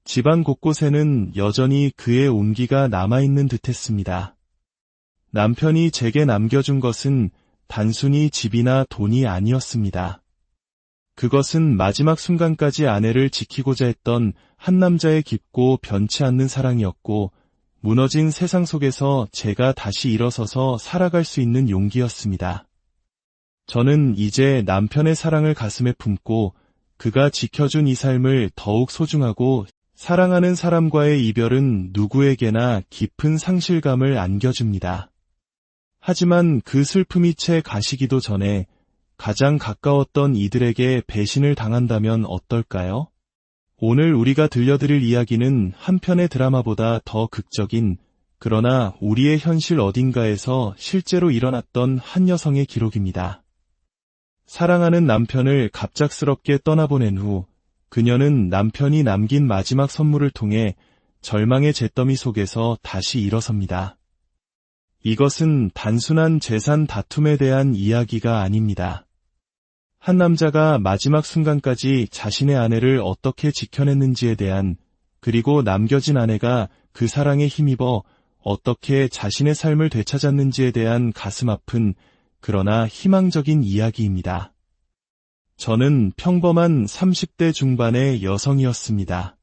집안 곳곳에는 여전히 그의 온기가 남아있는 듯했습니다. 남편이 제게 남겨준 것은 단순히 집이나 돈이 아니었습니다. 그것은 마지막 순간까지 아내를 지키고자 했던 한 남자의 깊고 변치 않는 사랑이었고 무너진 세상 속에서 제가 다시 일어서서 살아갈 수 있는 용기였습니다. 저는 이제 남편의 사랑을 가슴에 품고 그가 지켜준 이 삶을 더욱 소중하고 사랑하는 사람과의 이별은 누구에게나 깊은 상실감을 안겨줍니다. 하지만 그 슬픔이 채 가시기도 전에 가장 가까웠던 이들에게 배신을 당한다면 어떨까요? 오늘 우리가 들려드릴 이야기는 한 편의 드라마보다 더 극적인, 그러나 우리의 현실 어딘가에서 실제로 일어났던 한 여성의 기록입니다. 사랑하는 남편을 갑작스럽게 떠나보낸 후 그녀는 남편이 남긴 마지막 선물을 통해 절망의 잿더미 속에서 다시 일어섭니다. 이것은 단순한 재산 다툼에 대한 이야기가 아닙니다. 한 남자가 마지막 순간까지 자신의 아내를 어떻게 지켜냈는지에 대한, 그리고 남겨진 아내가 그 사랑에 힘입어 어떻게 자신의 삶을 되찾았는지에 대한 가슴 아픈 그러나 희망적인 이야기입니다. 저는 평범한 30대 중반의 여성이었습니다.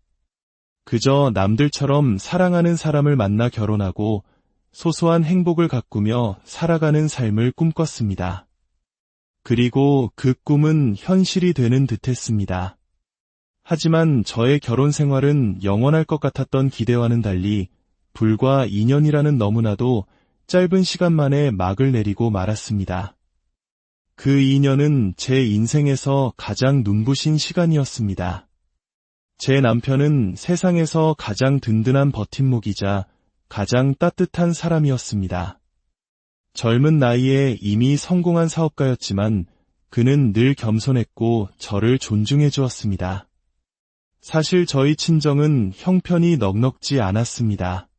그저 남들처럼 사랑하는 사람을 만나 결혼하고 소소한 행복을 가꾸며 살아가는 삶을 꿈꿨습니다. 그리고 그 꿈은 현실이 되는 듯했습니다. 하지만 저의 결혼 생활은 영원할 것 같았던 기대와는 달리 불과 2년이라는 너무나도 짧은 시간 만에 막을 내리고 말았습니다. 그 2년은 제 인생에서 가장 눈부신 시간이었습니다. 제 남편은 세상에서 가장 든든한 버팀목이자 가장 따뜻한 사람이었습니다. 젊은 나이에 이미 성공한 사업가였지만 그는 늘 겸손했고 저를 존중해 주었습니다. 사실 저희 친정은 형편이 넉넉지 않았습니다.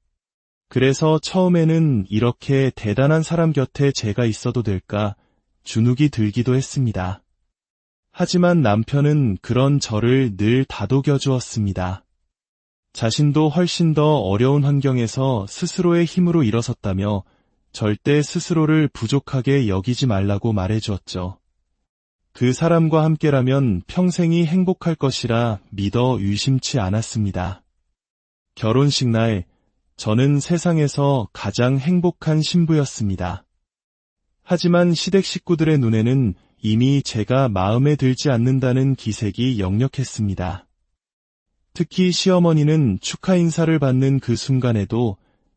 그래서 처음에는 이렇게 대단한 사람 곁에 제가 있어도 될까 주눅이 들기도 했습니다. 하지만 남편은 그런 저를 늘 다독여 주었습니다. 자신도 훨씬 더 어려운 환경에서 스스로의 힘으로 일어섰다며 절대 스스로를 부족하게 여기지 말라고 말해 주었죠. 그 사람과 함께라면 평생이 행복할 것이라 믿어 의심치 않았습니다. 결혼식 날, 저는 세상에서 가장 행복한 신부였습니다. 하지만 시댁 식구들의 눈에는 이미 제가 마음에 들지 않는다는 기색이 역력했습니다. 특히 시어머니는 축하 인사를 받는 그 순간에도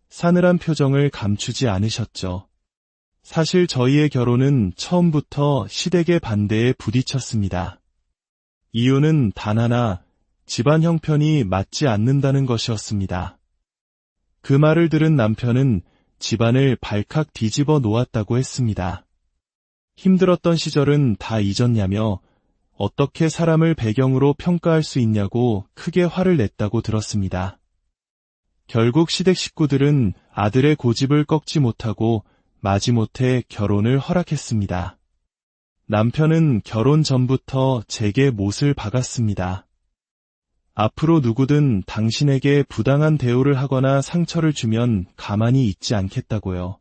싸늘한 표정을 감추지 않으셨죠. 사실 저희의 결혼은 처음부터 시댁의 반대에 부딪혔습니다. 이유는 단 하나, 집안 형편이 맞지 않는다는 것이었습니다. 그 말을 들은 남편은 집안을 발칵 뒤집어 놓았다고 했습니다. 힘들었던 시절은 다 잊었냐며 어떻게 사람을 배경으로 평가할 수 있냐고 크게 화를 냈다고 들었습니다. 결국 시댁 식구들은 아들의 고집을 꺾지 못하고 마지못해 결혼을 허락했습니다. 남편은 결혼 전부터 제게 못을 박았습니다. 앞으로 누구든 당신에게 부당한 대우를 하거나 상처를 주면 가만히 있지 않겠다고요.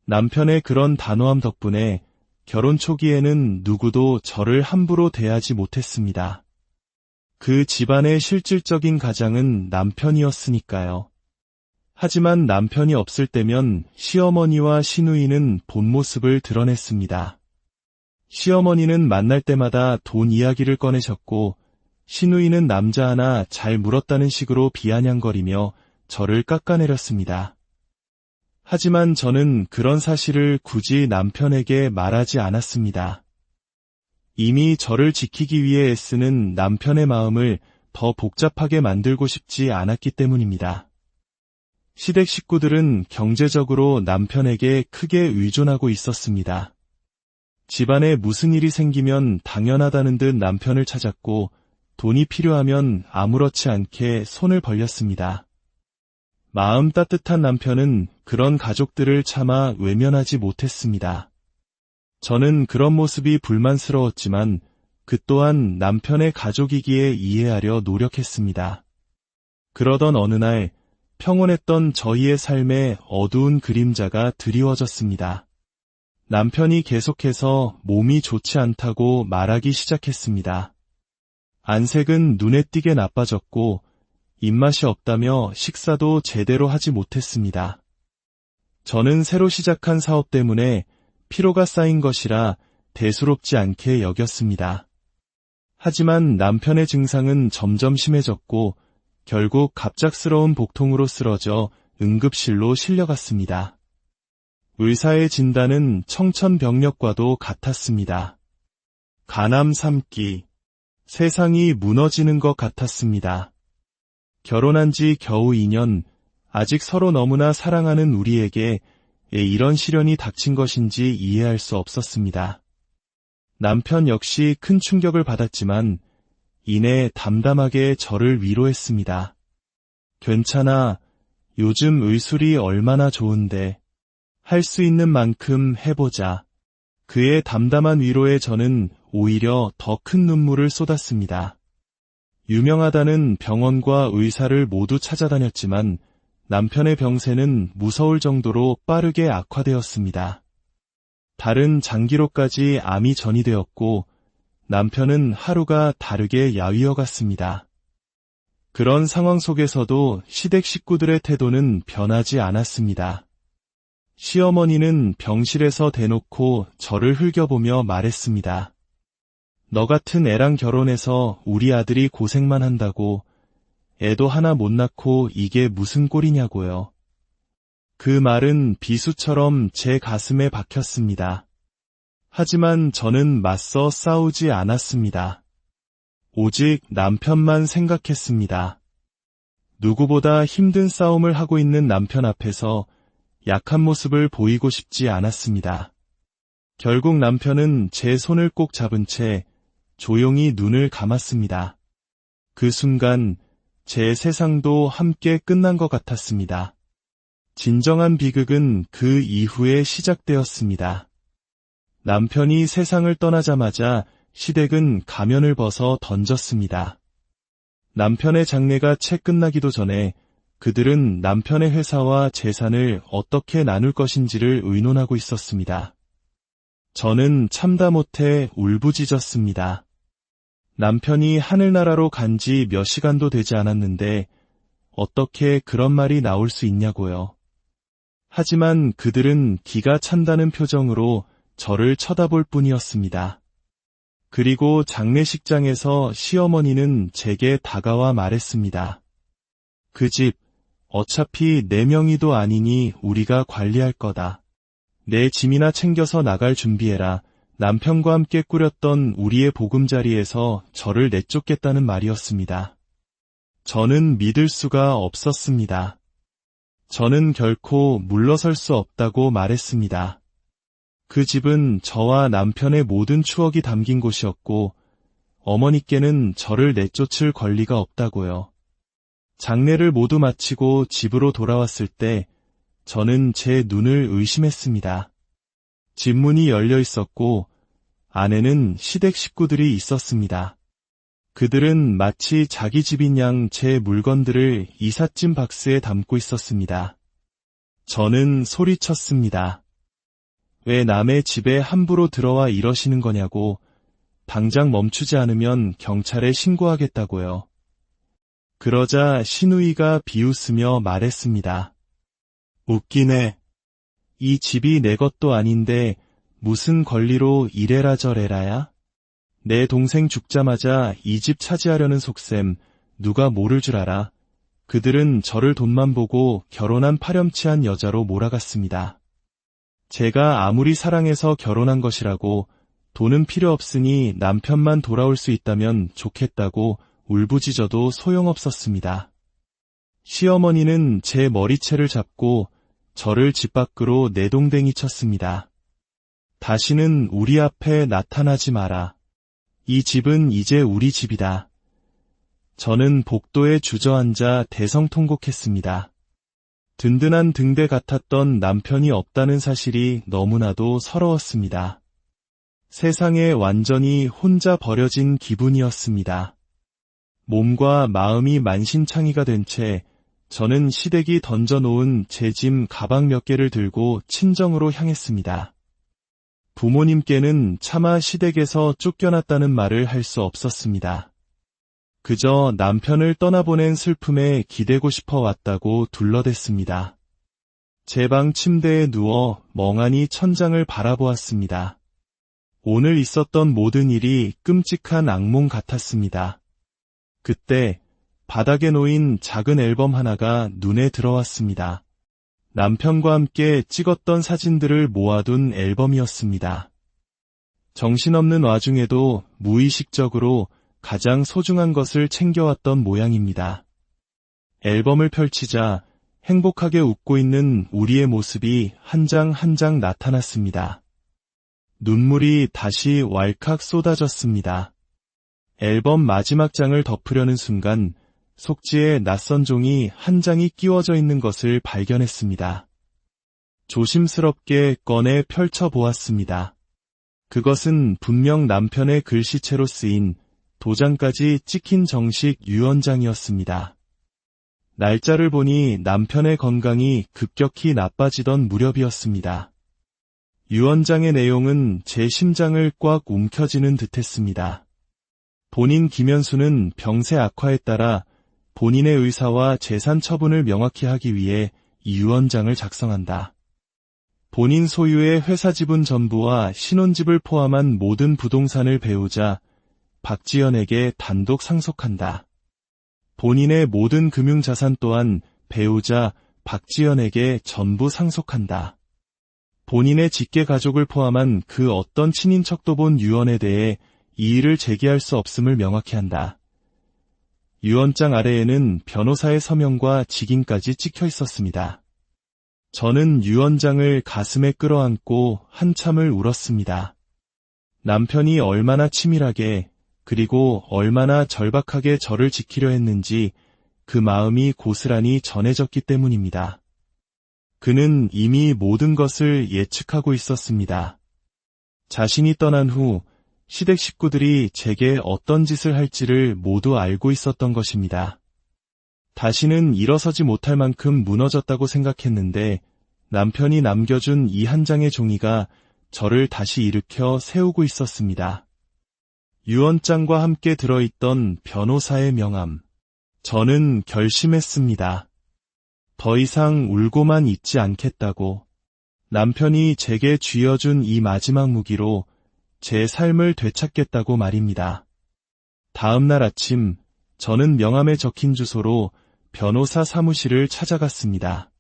남편의 그런 단호함 덕분에 결혼 초기에는 누구도 저를 함부로 대하지 못했습니다. 그 집안의 실질적인 가장은 남편이었으니까요. 하지만 남편이 없을 때면 시어머니와 시누이는 본 모습을 드러냈습니다. 시어머니는 만날 때마다 돈 이야기를 꺼내셨고 시누이는 남자 하나 잘 물었다는 식으로 비아냥거리며 저를 깎아내렸습니다. 하지만 저는 그런 사실을 굳이 남편에게 말하지 않았습니다. 이미 저를 지키기 위해 애쓰는 남편의 마음을 더 복잡하게 만들고 싶지 않았기 때문입니다. 시댁 식구들은 경제적으로 남편에게 크게 의존하고 있었습니다. 집안에 무슨 일이 생기면 당연하다는 듯 남편을 찾았고 돈이 필요하면 아무렇지 않게 손을 벌렸습니다. 마음 따뜻한 남편은 그런 가족들을 차마 외면하지 못했습니다. 저는 그런 모습이 불만스러웠지만 그 또한 남편의 가족이기에 이해하려 노력했습니다. 그러던 어느 날 평온했던 저희의 삶에 어두운 그림자가 드리워졌습니다. 남편이 계속해서 몸이 좋지 않다고 말하기 시작했습니다. 안색은 눈에 띄게 나빠졌고 입맛이 없다며 식사도 제대로 하지 못했습니다. 저는 새로 시작한 사업 때문에 피로가 쌓인 것이라 대수롭지 않게 여겼습니다. 하지만 남편의 증상은 점점 심해졌고 결국 갑작스러운 복통으로 쓰러져 응급실로 실려갔습니다. 의사의 진단은 청천벽력과도 같았습니다. 간암 3기. 세상이 무너지는 것 같았습니다. 결혼한 지 겨우 2년, 아직 서로 너무나 사랑하는 우리에게 이런 시련이 닥친 것인지 이해할 수 없었습니다. 남편 역시 큰 충격을 받았지만 이내 담담하게 저를 위로했습니다. 괜찮아, 요즘 의술이 얼마나 좋은데 할 수 있는 만큼 해보자. 그의 담담한 위로에 저는 오히려 더 큰 눈물을 쏟았습니다. 유명하다는 병원과 의사를 모두 찾아다녔지만 남편의 병세는 무서울 정도로 빠르게 악화되었습니다. 다른 장기로까지 암이 전이되었고 남편은 하루가 다르게 야위어갔습니다. 그런 상황 속에서도 시댁 식구들의 태도는 변하지 않았습니다. 시어머니는 병실에서 대놓고 저를 흘겨보며 말했습니다. 너 같은 애랑 결혼해서 우리 아들이 고생만 한다고 애도 하나 못 낳고 이게 무슨 꼴이냐고요. 그 말은 비수처럼 제 가슴에 박혔습니다. 하지만 저는 맞서 싸우지 않았습니다. 오직 남편만 생각했습니다. 누구보다 힘든 싸움을 하고 있는 남편 앞에서 약한 모습을 보이고 싶지 않았습니다. 결국 남편은 제 손을 꼭 잡은 채 조용히 눈을 감았습니다. 그 순간 제 세상도 함께 끝난 것 같았습니다. 진정한 비극은 그 이후에 시작되었습니다. 남편이 세상을 떠나자마자 시댁은 가면을 벗어 던졌습니다. 남편의 장례가 채 끝나기도 전에 그들은 남편의 회사와 재산을 어떻게 나눌 것인지를 의논하고 있었습니다. 저는 참다 못해 울부짖었습니다. 남편이 하늘나라로 간 지 몇 시간도 되지 않았는데 어떻게 그런 말이 나올 수 있냐고요. 하지만 그들은 기가 찬다는 표정으로 저를 쳐다볼 뿐이었습니다. 그리고 장례식장에서 시어머니는 제게 다가와 말했습니다. 그 집, 어차피 내 명의도 아니니 우리가 관리할 거다. 내 짐이나 챙겨서 나갈 준비해라. 남편과 함께 꾸렸던 우리의 보금자리에서 저를 내쫓겠다는 말이었습니다. 저는 믿을 수가 없었습니다. 저는 결코 물러설 수 없다고 말했습니다. 그 집은 저와 남편의 모든 추억이 담긴 곳이었고 어머니께는 저를 내쫓을 권리가 없다고요. 장례를 모두 마치고 집으로 돌아왔을 때 저는 제 눈을 의심했습니다. 집 문이 열려 있었고 안에는 시댁 식구들이 있었습니다. 그들은 마치 자기 집인 양 제 물건들을 이삿짐 박스에 담고 있었습니다. 저는 소리쳤습니다. 왜 남의 집에 함부로 들어와 이러시는 거냐고, 당장 멈추지 않으면 경찰에 신고하겠다고요. 그러자 시누이가 비웃으며 말했습니다. 웃기네. 이 집이 내 것도 아닌데 무슨 권리로 이래라 저래라야? 내 동생 죽자마자 이 집 차지하려는 속셈 누가 모를 줄 알아. 그들은 저를 돈만 보고 결혼한 파렴치한 여자로 몰아갔습니다. 제가 아무리 사랑해서 결혼한 것이라고 돈은 필요 없으니 남편만 돌아올 수 있다면 좋겠다고 울부짖어도 소용없었습니다. 시어머니는 제 머리채를 잡고 저를 집 밖으로 내동댕이 쳤습니다. 다시는 우리 앞에 나타나지 마라. 이 집은 이제 우리 집이다. 저는 복도에 주저앉아 대성통곡했습니다. 든든한 등대 같았던 남편이 없다는 사실이 너무나도 서러웠습니다. 세상에 완전히 혼자 버려진 기분이었습니다. 몸과 마음이 만신창이가 된 채 저는 시댁이 던져놓은 제 짐 가방 몇 개를 들고 친정으로 향했습니다. 부모님께는 차마 시댁에서 쫓겨났다는 말을 할 수 없었습니다. 그저 남편을 떠나보낸 슬픔에 기대고 싶어 왔다고 둘러댔습니다. 제 방 침대에 누워 멍하니 천장을 바라보았습니다. 오늘 있었던 모든 일이 끔찍한 악몽 같았습니다. 그때 바닥에 놓인 작은 앨범 하나가 눈에 들어왔습니다. 남편과 함께 찍었던 사진들을 모아둔 앨범이었습니다. 정신없는 와중에도 무의식적으로 가장 소중한 것을 챙겨왔던 모양입니다. 앨범을 펼치자 행복하게 웃고 있는 우리의 모습이 한 장 한 장 나타났습니다. 눈물이 다시 왈칵 쏟아졌습니다. 앨범 마지막 장을 덮으려는 순간 속지에 낯선 종이 한 장이 끼워져 있는 것을 발견했습니다. 조심스럽게 꺼내 펼쳐보았습니다. 그것은 분명 남편의 글씨체로 쓰인 도장까지 찍힌 정식 유언장이었습니다. 날짜를 보니 남편의 건강이 급격히 나빠지던 무렵이었습니다. 유언장의 내용은 제 심장을 꽉 움켜쥐는 듯했습니다. 본인 김현수는 병세 악화에 따라 본인의 의사와 재산 처분을 명확히 하기 위해 이 유언장을 작성한다. 본인 소유의 회사 지분 전부와 신혼집을 포함한 모든 부동산을 배우자 박지연에게 단독 상속한다. 본인의 모든 금융자산 또한 배우자 박지연에게 전부 상속한다. 본인의 직계 가족을 포함한 그 어떤 친인척도 본 유언에 대해 이의를 제기할 수 없음을 명확히 한다. 유언장 아래에는 변호사의 서명과 직인까지 찍혀 있었습니다. 저는 유언장을 가슴에 끌어안고 한참을 울었습니다. 남편이 얼마나 치밀하게 그리고 얼마나 절박하게 저를 지키려 했는지 그 마음이 고스란히 전해졌기 때문입니다. 그는 이미 모든 것을 예측하고 있었습니다. 자신이 떠난 후 시댁 식구들이 제게 어떤 짓을 할지를 모두 알고 있었던 것입니다. 다시는 일어서지 못할 만큼 무너졌다고 생각했는데 남편이 남겨준 이 한 장의 종이가 저를 다시 일으켜 세우고 있었습니다. 유언장과 함께 들어있던 변호사의 명함. 저는 결심했습니다. 더 이상 울고만 있지 않겠다고. 남편이 제게 쥐어준 이 마지막 무기로 제 삶을 되찾겠다고 말입니다. 다음 날 아침, 저는 명함에 적힌 주소로 변호사 사무실을 찾아갔습니다.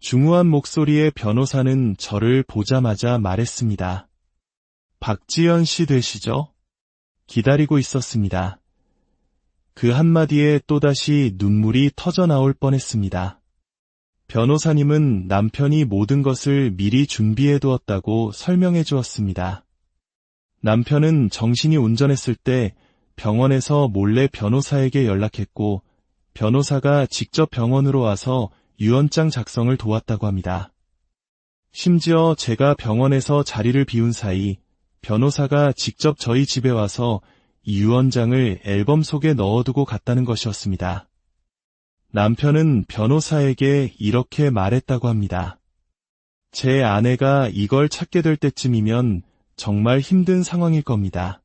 중후한 목소리의 변호사는 저를 보자마자 말했습니다. 박지연 씨 되시죠? 기다리고 있었습니다. 그 한마디에 또다시 눈물이 터져나올 뻔했습니다. 변호사님은 남편이 모든 것을 미리 준비해두었다고 설명해 주었습니다. 남편은 정신이 온전했을 때 병원에서 몰래 변호사에게 연락했고 변호사가 직접 병원으로 와서 유언장 작성을 도왔다고 합니다. 심지어 제가 병원에서 자리를 비운 사이 변호사가 직접 저희 집에 와서 이 유언장을 앨범 속에 넣어두고 갔다는 것이었습니다. 남편은 변호사에게 이렇게 말했다고 합니다. 제 아내가 이걸 찾게 될 때쯤이면 정말 힘든 상황일 겁니다.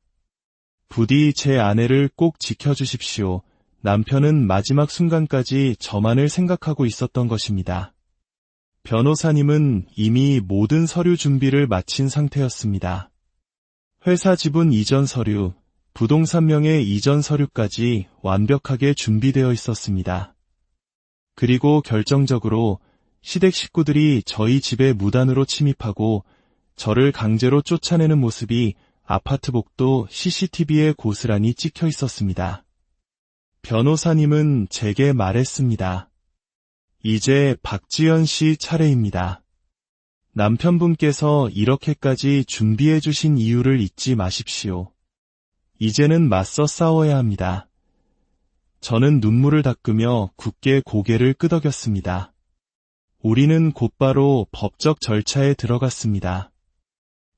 부디 제 아내를 꼭 지켜주십시오. 남편은 마지막 순간까지 저만을 생각하고 있었던 것입니다. 변호사님은 이미 모든 서류 준비를 마친 상태였습니다. 회사 지분 이전 서류, 부동산 명의 이전 서류까지 완벽하게 준비되어 있었습니다. 그리고 결정적으로 시댁 식구들이 저희 집에 무단으로 침입하고 저를 강제로 쫓아내는 모습이 아파트 복도 CCTV에 고스란히 찍혀 있었습니다. 변호사님은 제게 말했습니다. 이제 박지연 씨 차례입니다. 남편분께서 이렇게까지 준비해 주신 이유를 잊지 마십시오. 이제는 맞서 싸워야 합니다. 저는 눈물을 닦으며 굳게 고개를 끄덕였습니다. 우리는 곧바로 법적 절차에 들어갔습니다.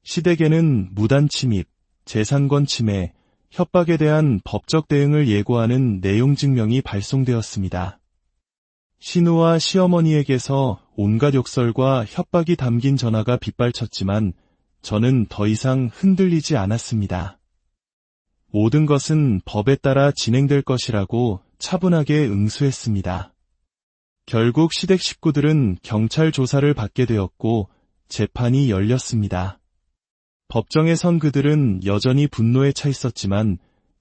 시댁에는 무단 침입, 재산권 침해, 협박에 대한 법적 대응을 예고하는 내용 증명이 발송되었습니다. 신우와 시어머니에게서 온갖 욕설과 협박이 담긴 전화가 빗발쳤지만 저는 더 이상 흔들리지 않았습니다. 모든 것은 법에 따라 진행될 것이라고 차분하게 응수했습니다. 결국 시댁 식구들은 경찰 조사를 받게 되었고 재판이 열렸습니다. 법정에 선 그들은 여전히 분노에 차 있었지만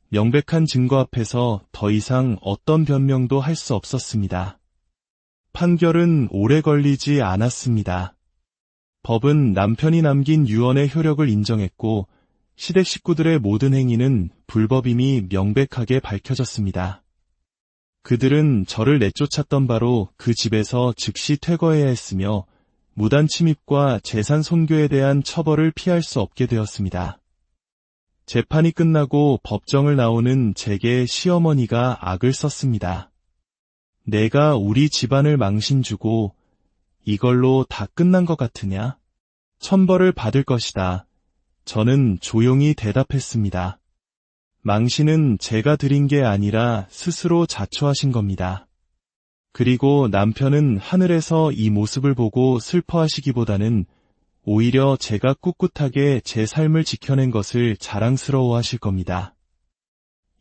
명백한 증거 앞에서 더 이상 어떤 변명도 할 수 없었습니다. 판결은 오래 걸리지 않았습니다. 법은 남편이 남긴 유언의 효력을 인정했고 시댁 식구들의 모든 행위는 불법임이 명백하게 밝혀졌습니다. 그들은 저를 내쫓았던 바로 그 집에서 즉시 퇴거해야 했으며 무단 침입과 재산 손괴에 대한 처벌을 피할 수 없게 되었습니다. 재판이 끝나고 법정을 나오는 제게 시어머니가 악을 썼습니다. 내가 우리 집안을 망신주고 이걸로 다 끝난 것 같으냐? 천벌을 받을 것이다. 저는 조용히 대답했습니다. 망신은 제가 드린 게 아니라 스스로 자초하신 겁니다. 그리고 남편은 하늘에서 이 모습을 보고 슬퍼하시기보다는 오히려 제가 꿋꿋하게 제 삶을 지켜낸 것을 자랑스러워하실 겁니다.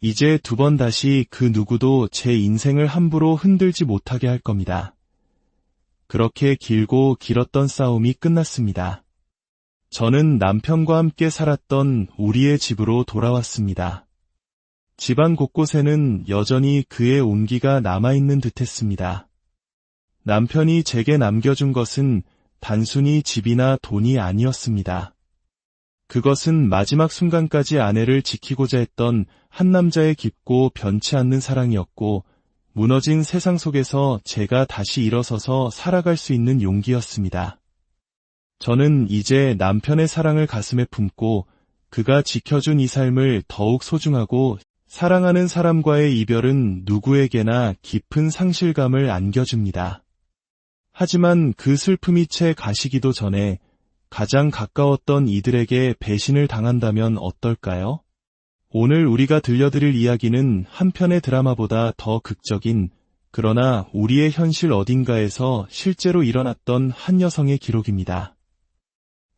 이제 두 번 다시 그 누구도 제 인생을 함부로 흔들지 못하게 할 겁니다. 그렇게 길고 길었던 싸움이 끝났습니다. 저는 남편과 함께 살았던 우리의 집으로 돌아왔습니다. 집안 곳곳에는 여전히 그의 온기가 남아있는 듯했습니다. 남편이 제게 남겨준 것은 단순히 집이나 돈이 아니었습니다. 그것은 마지막 순간까지 아내를 지키고자 했던 한 남자의 깊고 변치 않는 사랑이었고, 무너진 세상 속에서 제가 다시 일어서서 살아갈 수 있는 용기였습니다. 저는 이제 남편의 사랑을 가슴에 품고 그가 지켜준 이 삶을 더욱 소중하고, 사랑하는 사람과의 이별은 누구에게나 깊은 상실감을 안겨줍니다. 하지만 그 슬픔이 채 가시기도 전에 가장 가까웠던 이들에게 배신을 당한다면 어떨까요? 오늘 우리가 들려드릴 이야기는 한 편의 드라마보다 더 극적인, 그러나 우리의 현실 어딘가에서 실제로 일어났던 한 여성의 기록입니다.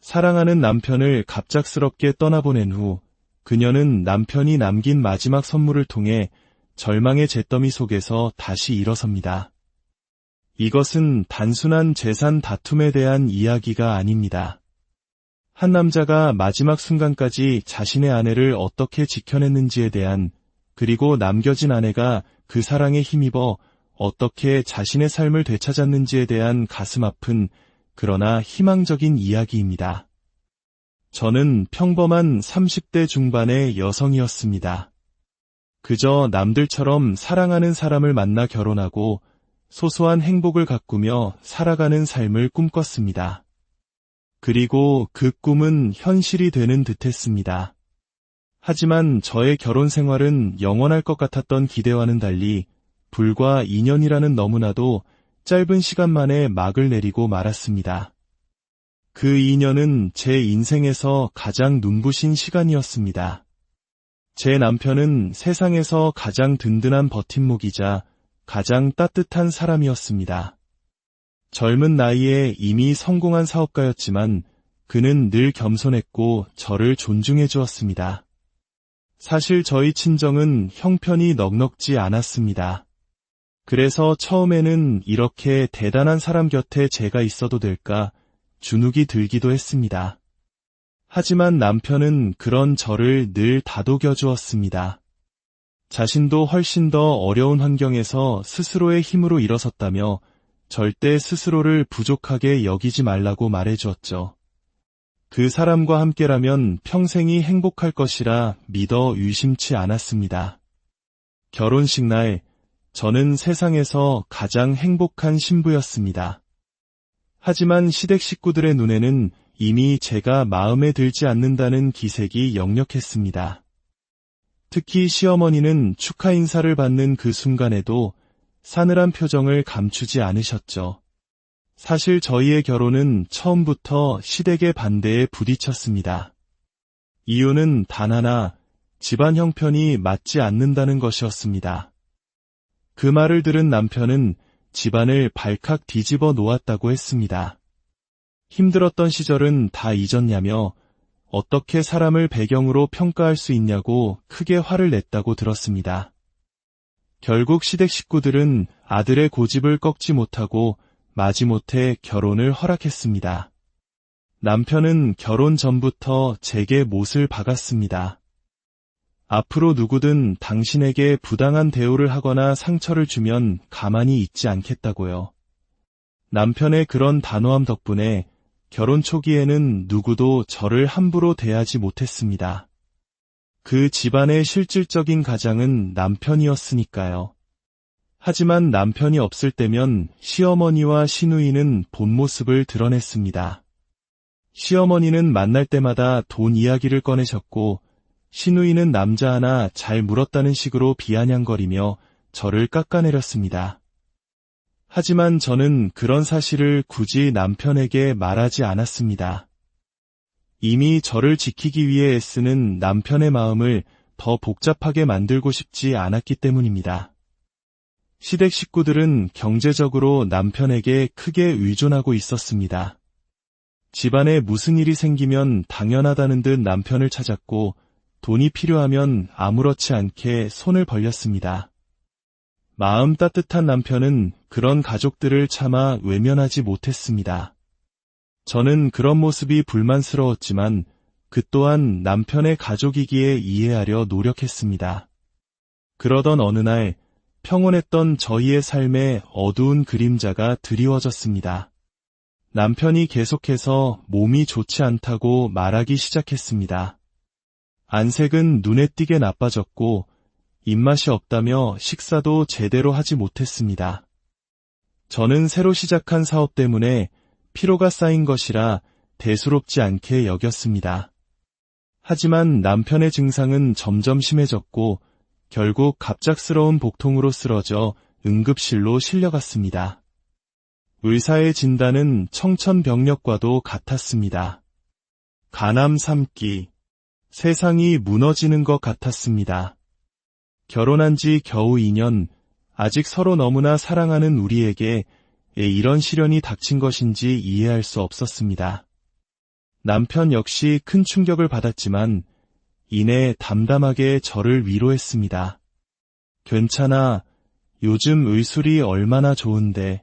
사랑하는 남편을 갑작스럽게 떠나보낸 후 그녀는 남편이 남긴 마지막 선물을 통해 절망의 잿더미 속에서 다시 일어섭니다. 이것은 단순한 재산 다툼에 대한 이야기가 아닙니다. 한 남자가 마지막 순간까지 자신의 아내를 어떻게 지켜냈는지에 대한, 그리고 남겨진 아내가 그 사랑에 힘입어 어떻게 자신의 삶을 되찾았는지에 대한 가슴 아픈, 그러나 희망적인 이야기입니다. 저는 평범한 30대 중반의 여성이었습니다. 그저 남들처럼 사랑하는 사람을 만나 결혼하고 소소한 행복을 가꾸며 살아가는 삶을 꿈꿨습니다. 그리고 그 꿈은 현실이 되는 듯했습니다. 하지만 저의 결혼 생활은 영원할 것 같았던 기대와는 달리 불과 2년이라는 너무나도 짧은 시간 만에 막을 내리고 말았습니다. 그 2년은 제 인생에서 가장 눈부신 시간이었습니다. 제 남편은 세상에서 가장 든든한 버팀목이자 가장 따뜻한 사람이었습니다. 젊은 나이에 이미 성공한 사업가였지만 그는 늘 겸손했고 저를 존중해 주었습니다. 사실 저희 친정은 형편이 넉넉지 않았습니다. 그래서 처음에는 이렇게 대단한 사람 곁에 제가 있어도 될까 주눅이 들기도 했습니다. 하지만 남편은 그런 저를 늘 다독여 주었습니다. 자신도 훨씬 더 어려운 환경에서 스스로의 힘으로 일어섰다며 절대 스스로를 부족하게 여기지 말라고 말해주었죠. 그 사람과 함께라면 평생이 행복할 것이라 믿어 의심치 않았습니다. 결혼식 날, 저는 세상에서 가장 행복한 신부였습니다. 하지만 시댁 식구들의 눈에는 이미 제가 마음에 들지 않는다는 기색이 역력했습니다. 특히 시어머니는 축하 인사를 받는 그 순간에도 싸늘한 표정을 감추지 않으셨죠. 사실 저희의 결혼은 처음부터 시댁의 반대에 부딪혔습니다. 이유는 단 하나, 집안 형편이 맞지 않는다는 것이었습니다. 그 말을 들은 남편은 집안을 발칵 뒤집어 놓았다고 했습니다. 힘들었던 시절은 다 잊었냐며 어떻게 사람을 배경으로 평가할 수 있냐고 크게 화를 냈다고 들었습니다. 결국 시댁 식구들은 아들의 고집을 꺾지 못하고 마지못해 결혼을 허락했습니다. 남편은 결혼 전부터 제게 못을 박았습니다. 앞으로 누구든 당신에게 부당한 대우를 하거나 상처를 주면 가만히 있지 않겠다고요. 남편의 그런 단호함 덕분에 결혼 초기에는 누구도 저를 함부로 대하지 못했습니다. 그 집안의 실질적인 가장은 남편이었으니까요. 하지만 남편이 없을 때면 시어머니와 시누이는 본 모습을 드러냈습니다. 시어머니는 만날 때마다 돈 이야기를 꺼내셨고 시누이는 남자 하나 잘 물었다는 식으로 비아냥거리며 저를 깎아내렸습니다. 하지만 저는 그런 사실을 굳이 남편에게 말하지 않았습니다. 이미 저를 지키기 위해 애쓰는 남편의 마음을 더 복잡하게 만들고 싶지 않았기 때문입니다. 시댁 식구들은 경제적으로 남편에게 크게 의존하고 있었습니다. 집안에 무슨 일이 생기면 당연하다는 듯 남편을 찾았고 돈이 필요하면 아무렇지 않게 손을 벌렸습니다. 마음 따뜻한 남편은 그런 가족들을 차마 외면하지 못했습니다. 저는 그런 모습이 불만스러웠지만 그 또한 남편의 가족이기에 이해하려 노력했습니다. 그러던 어느 날 평온했던 저희의 삶에 어두운 그림자가 드리워졌습니다. 남편이 계속해서 몸이 좋지 않다고 말하기 시작했습니다. 안색은 눈에 띄게 나빠졌고 입맛이 없다며 식사도 제대로 하지 못했습니다. 저는 새로 시작한 사업 때문에 피로가 쌓인 것이라 대수롭지 않게 여겼습니다. 하지만 남편의 증상은 점점 심해졌고 결국 갑작스러운 복통으로 쓰러져 응급실로 실려갔습니다. 의사의 진단은 청천벽력과도 같았습니다. 간암 3기. 세상이 무너지는 것 같았습니다. 결혼한 지 겨우 2년, 아직 서로 너무나 사랑하는 우리에게 왜 이런 시련이 닥친 것인지 이해할 수 없었습니다. 남편 역시 큰 충격을 받았지만 이내 담담하게 저를 위로했습니다. 괜찮아. 요즘 의술이 얼마나 좋은데.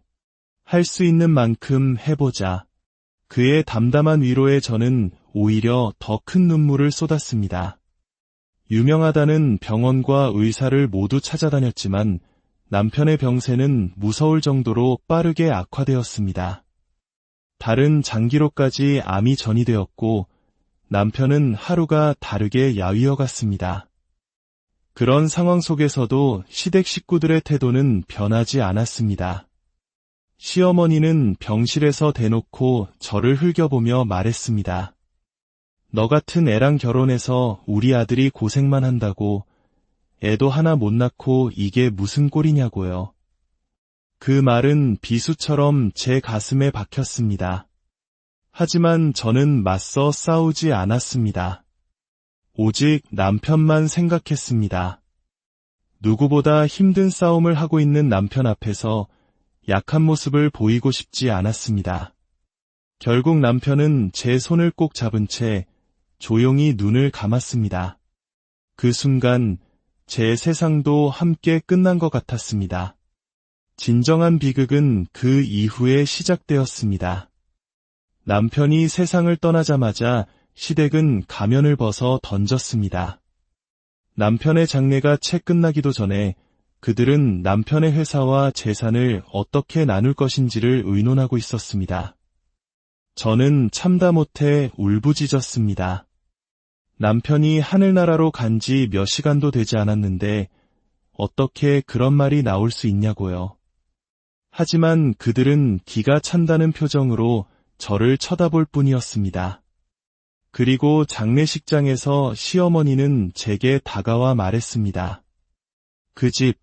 할 수 있는 만큼 해보자. 그의 담담한 위로에 저는 오히려 더 큰 눈물을 쏟았습니다. 유명하다는 병원과 의사를 모두 찾아다녔지만 남편의 병세는 무서울 정도로 빠르게 악화되었습니다. 다른 장기로까지 암이 전이되었고 남편은 하루가 다르게 야위어갔습니다. 그런 상황 속에서도 시댁 식구들의 태도는 변하지 않았습니다. 시어머니는 병실에서 대놓고 저를 흘겨보며 말했습니다. 너 같은 애랑 결혼해서 우리 아들이 고생만 한다고 애도 하나 못 낳고 이게 무슨 꼴이냐고요. 그 말은 비수처럼 제 가슴에 박혔습니다. 하지만 저는 맞서 싸우지 않았습니다. 오직 남편만 생각했습니다. 누구보다 힘든 싸움을 하고 있는 남편 앞에서 약한 모습을 보이고 싶지 않았습니다. 결국 남편은 제 손을 꼭 잡은 채 조용히 눈을 감았습니다. 그 순간 제 세상도 함께 끝난 것 같았습니다. 진정한 비극은 그 이후에 시작되었습니다. 남편이 세상을 떠나자마자 시댁은 가면을 벗어 던졌습니다. 남편의 장례가 채 끝나기도 전에 그들은 남편의 회사와 재산을 어떻게 나눌 것인지를 의논하고 있었습니다. 저는 참다 못해 울부짖었습니다. 남편이 하늘나라로 간 지 몇 시간도 되지 않았는데 어떻게 그런 말이 나올 수 있냐고요. 하지만 그들은 기가 찬다는 표정으로 저를 쳐다볼 뿐이었습니다. 그리고 장례식장에서 시어머니는 제게 다가와 말했습니다. 그 집,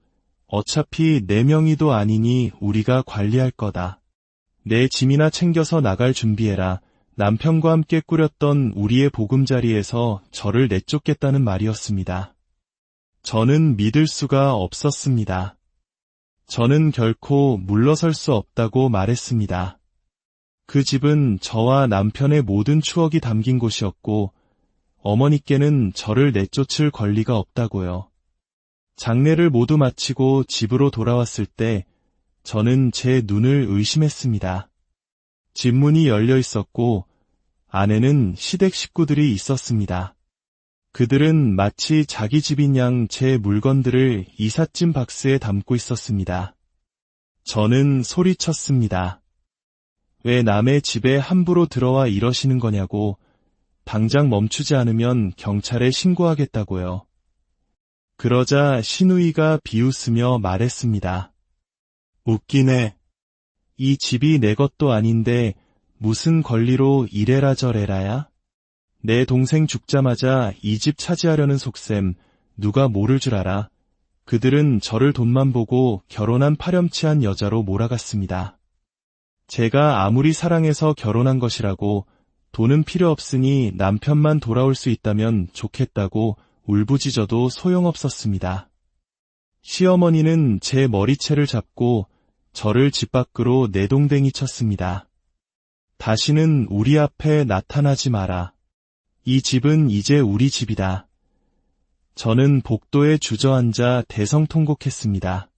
어차피 4명이도 아니니 우리가 관리할 거다. 내 짐이나 챙겨서 나갈 준비해라. 남편과 함께 꾸렸던 우리의 보금자리에서 저를 내쫓겠다는 말이었습니다. 저는 믿을 수가 없었습니다. 저는 결코 물러설 수 없다고 말했습니다. 그 집은 저와 남편의 모든 추억이 담긴 곳이었고 어머니께는 저를 내쫓을 권리가 없다고요. 장례를 모두 마치고 집으로 돌아왔을 때 저는 제 눈을 의심했습니다. 집 문이 열려 있었고 안에는 시댁 식구들이 있었습니다. 그들은 마치 자기 집인 양 제 물건들을 이삿짐 박스에 담고 있었습니다. 저는 소리쳤습니다. 왜 남의 집에 함부로 들어와 이러시는 거냐고, 당장 멈추지 않으면 경찰에 신고하겠다고요. 그러자 시누이가 비웃으며 말했습니다. 웃기네. 이 집이 내 것도 아닌데 무슨 권리로 이래라 저래라야? 내 동생 죽자마자 이 집 차지하려는 속셈 누가 모를 줄 알아. 그들은 저를 돈만 보고 결혼한 파렴치한 여자로 몰아갔습니다. 제가 아무리 사랑해서 결혼한 것이라고 돈은 필요 없으니 남편만 돌아올 수 있다면 좋겠다고 울부짖어도 소용없었습니다. 시어머니는 제 머리채를 잡고 저를 집 밖으로 내동댕이 쳤습니다. 다시는 우리 앞에 나타나지 마라. 이 집은 이제 우리 집이다. 저는 복도에 주저앉아 대성통곡했습니다.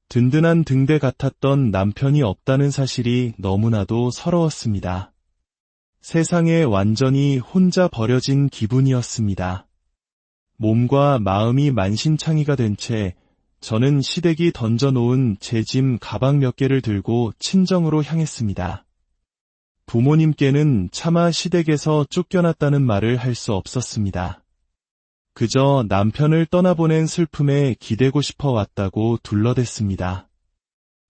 든든한 등대 같았던 남편이 없다는 사실이 너무나도 서러웠습니다. 세상에 완전히 혼자 버려진 기분이었습니다. 몸과 마음이 만신창이가 된 채 저는 시댁이 던져놓은 제 짐 가방 몇 개를 들고 친정으로 향했습니다. 부모님께는 차마 시댁에서 쫓겨났다는 말을 할 수 없었습니다. 그저 남편을 떠나보낸 슬픔에 기대고 싶어 왔다고 둘러댔습니다.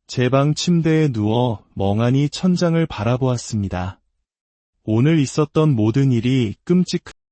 제 방 침대에 누워 멍하니 천장을 바라보았습니다. 오늘 있었던 모든 일이 끔찍한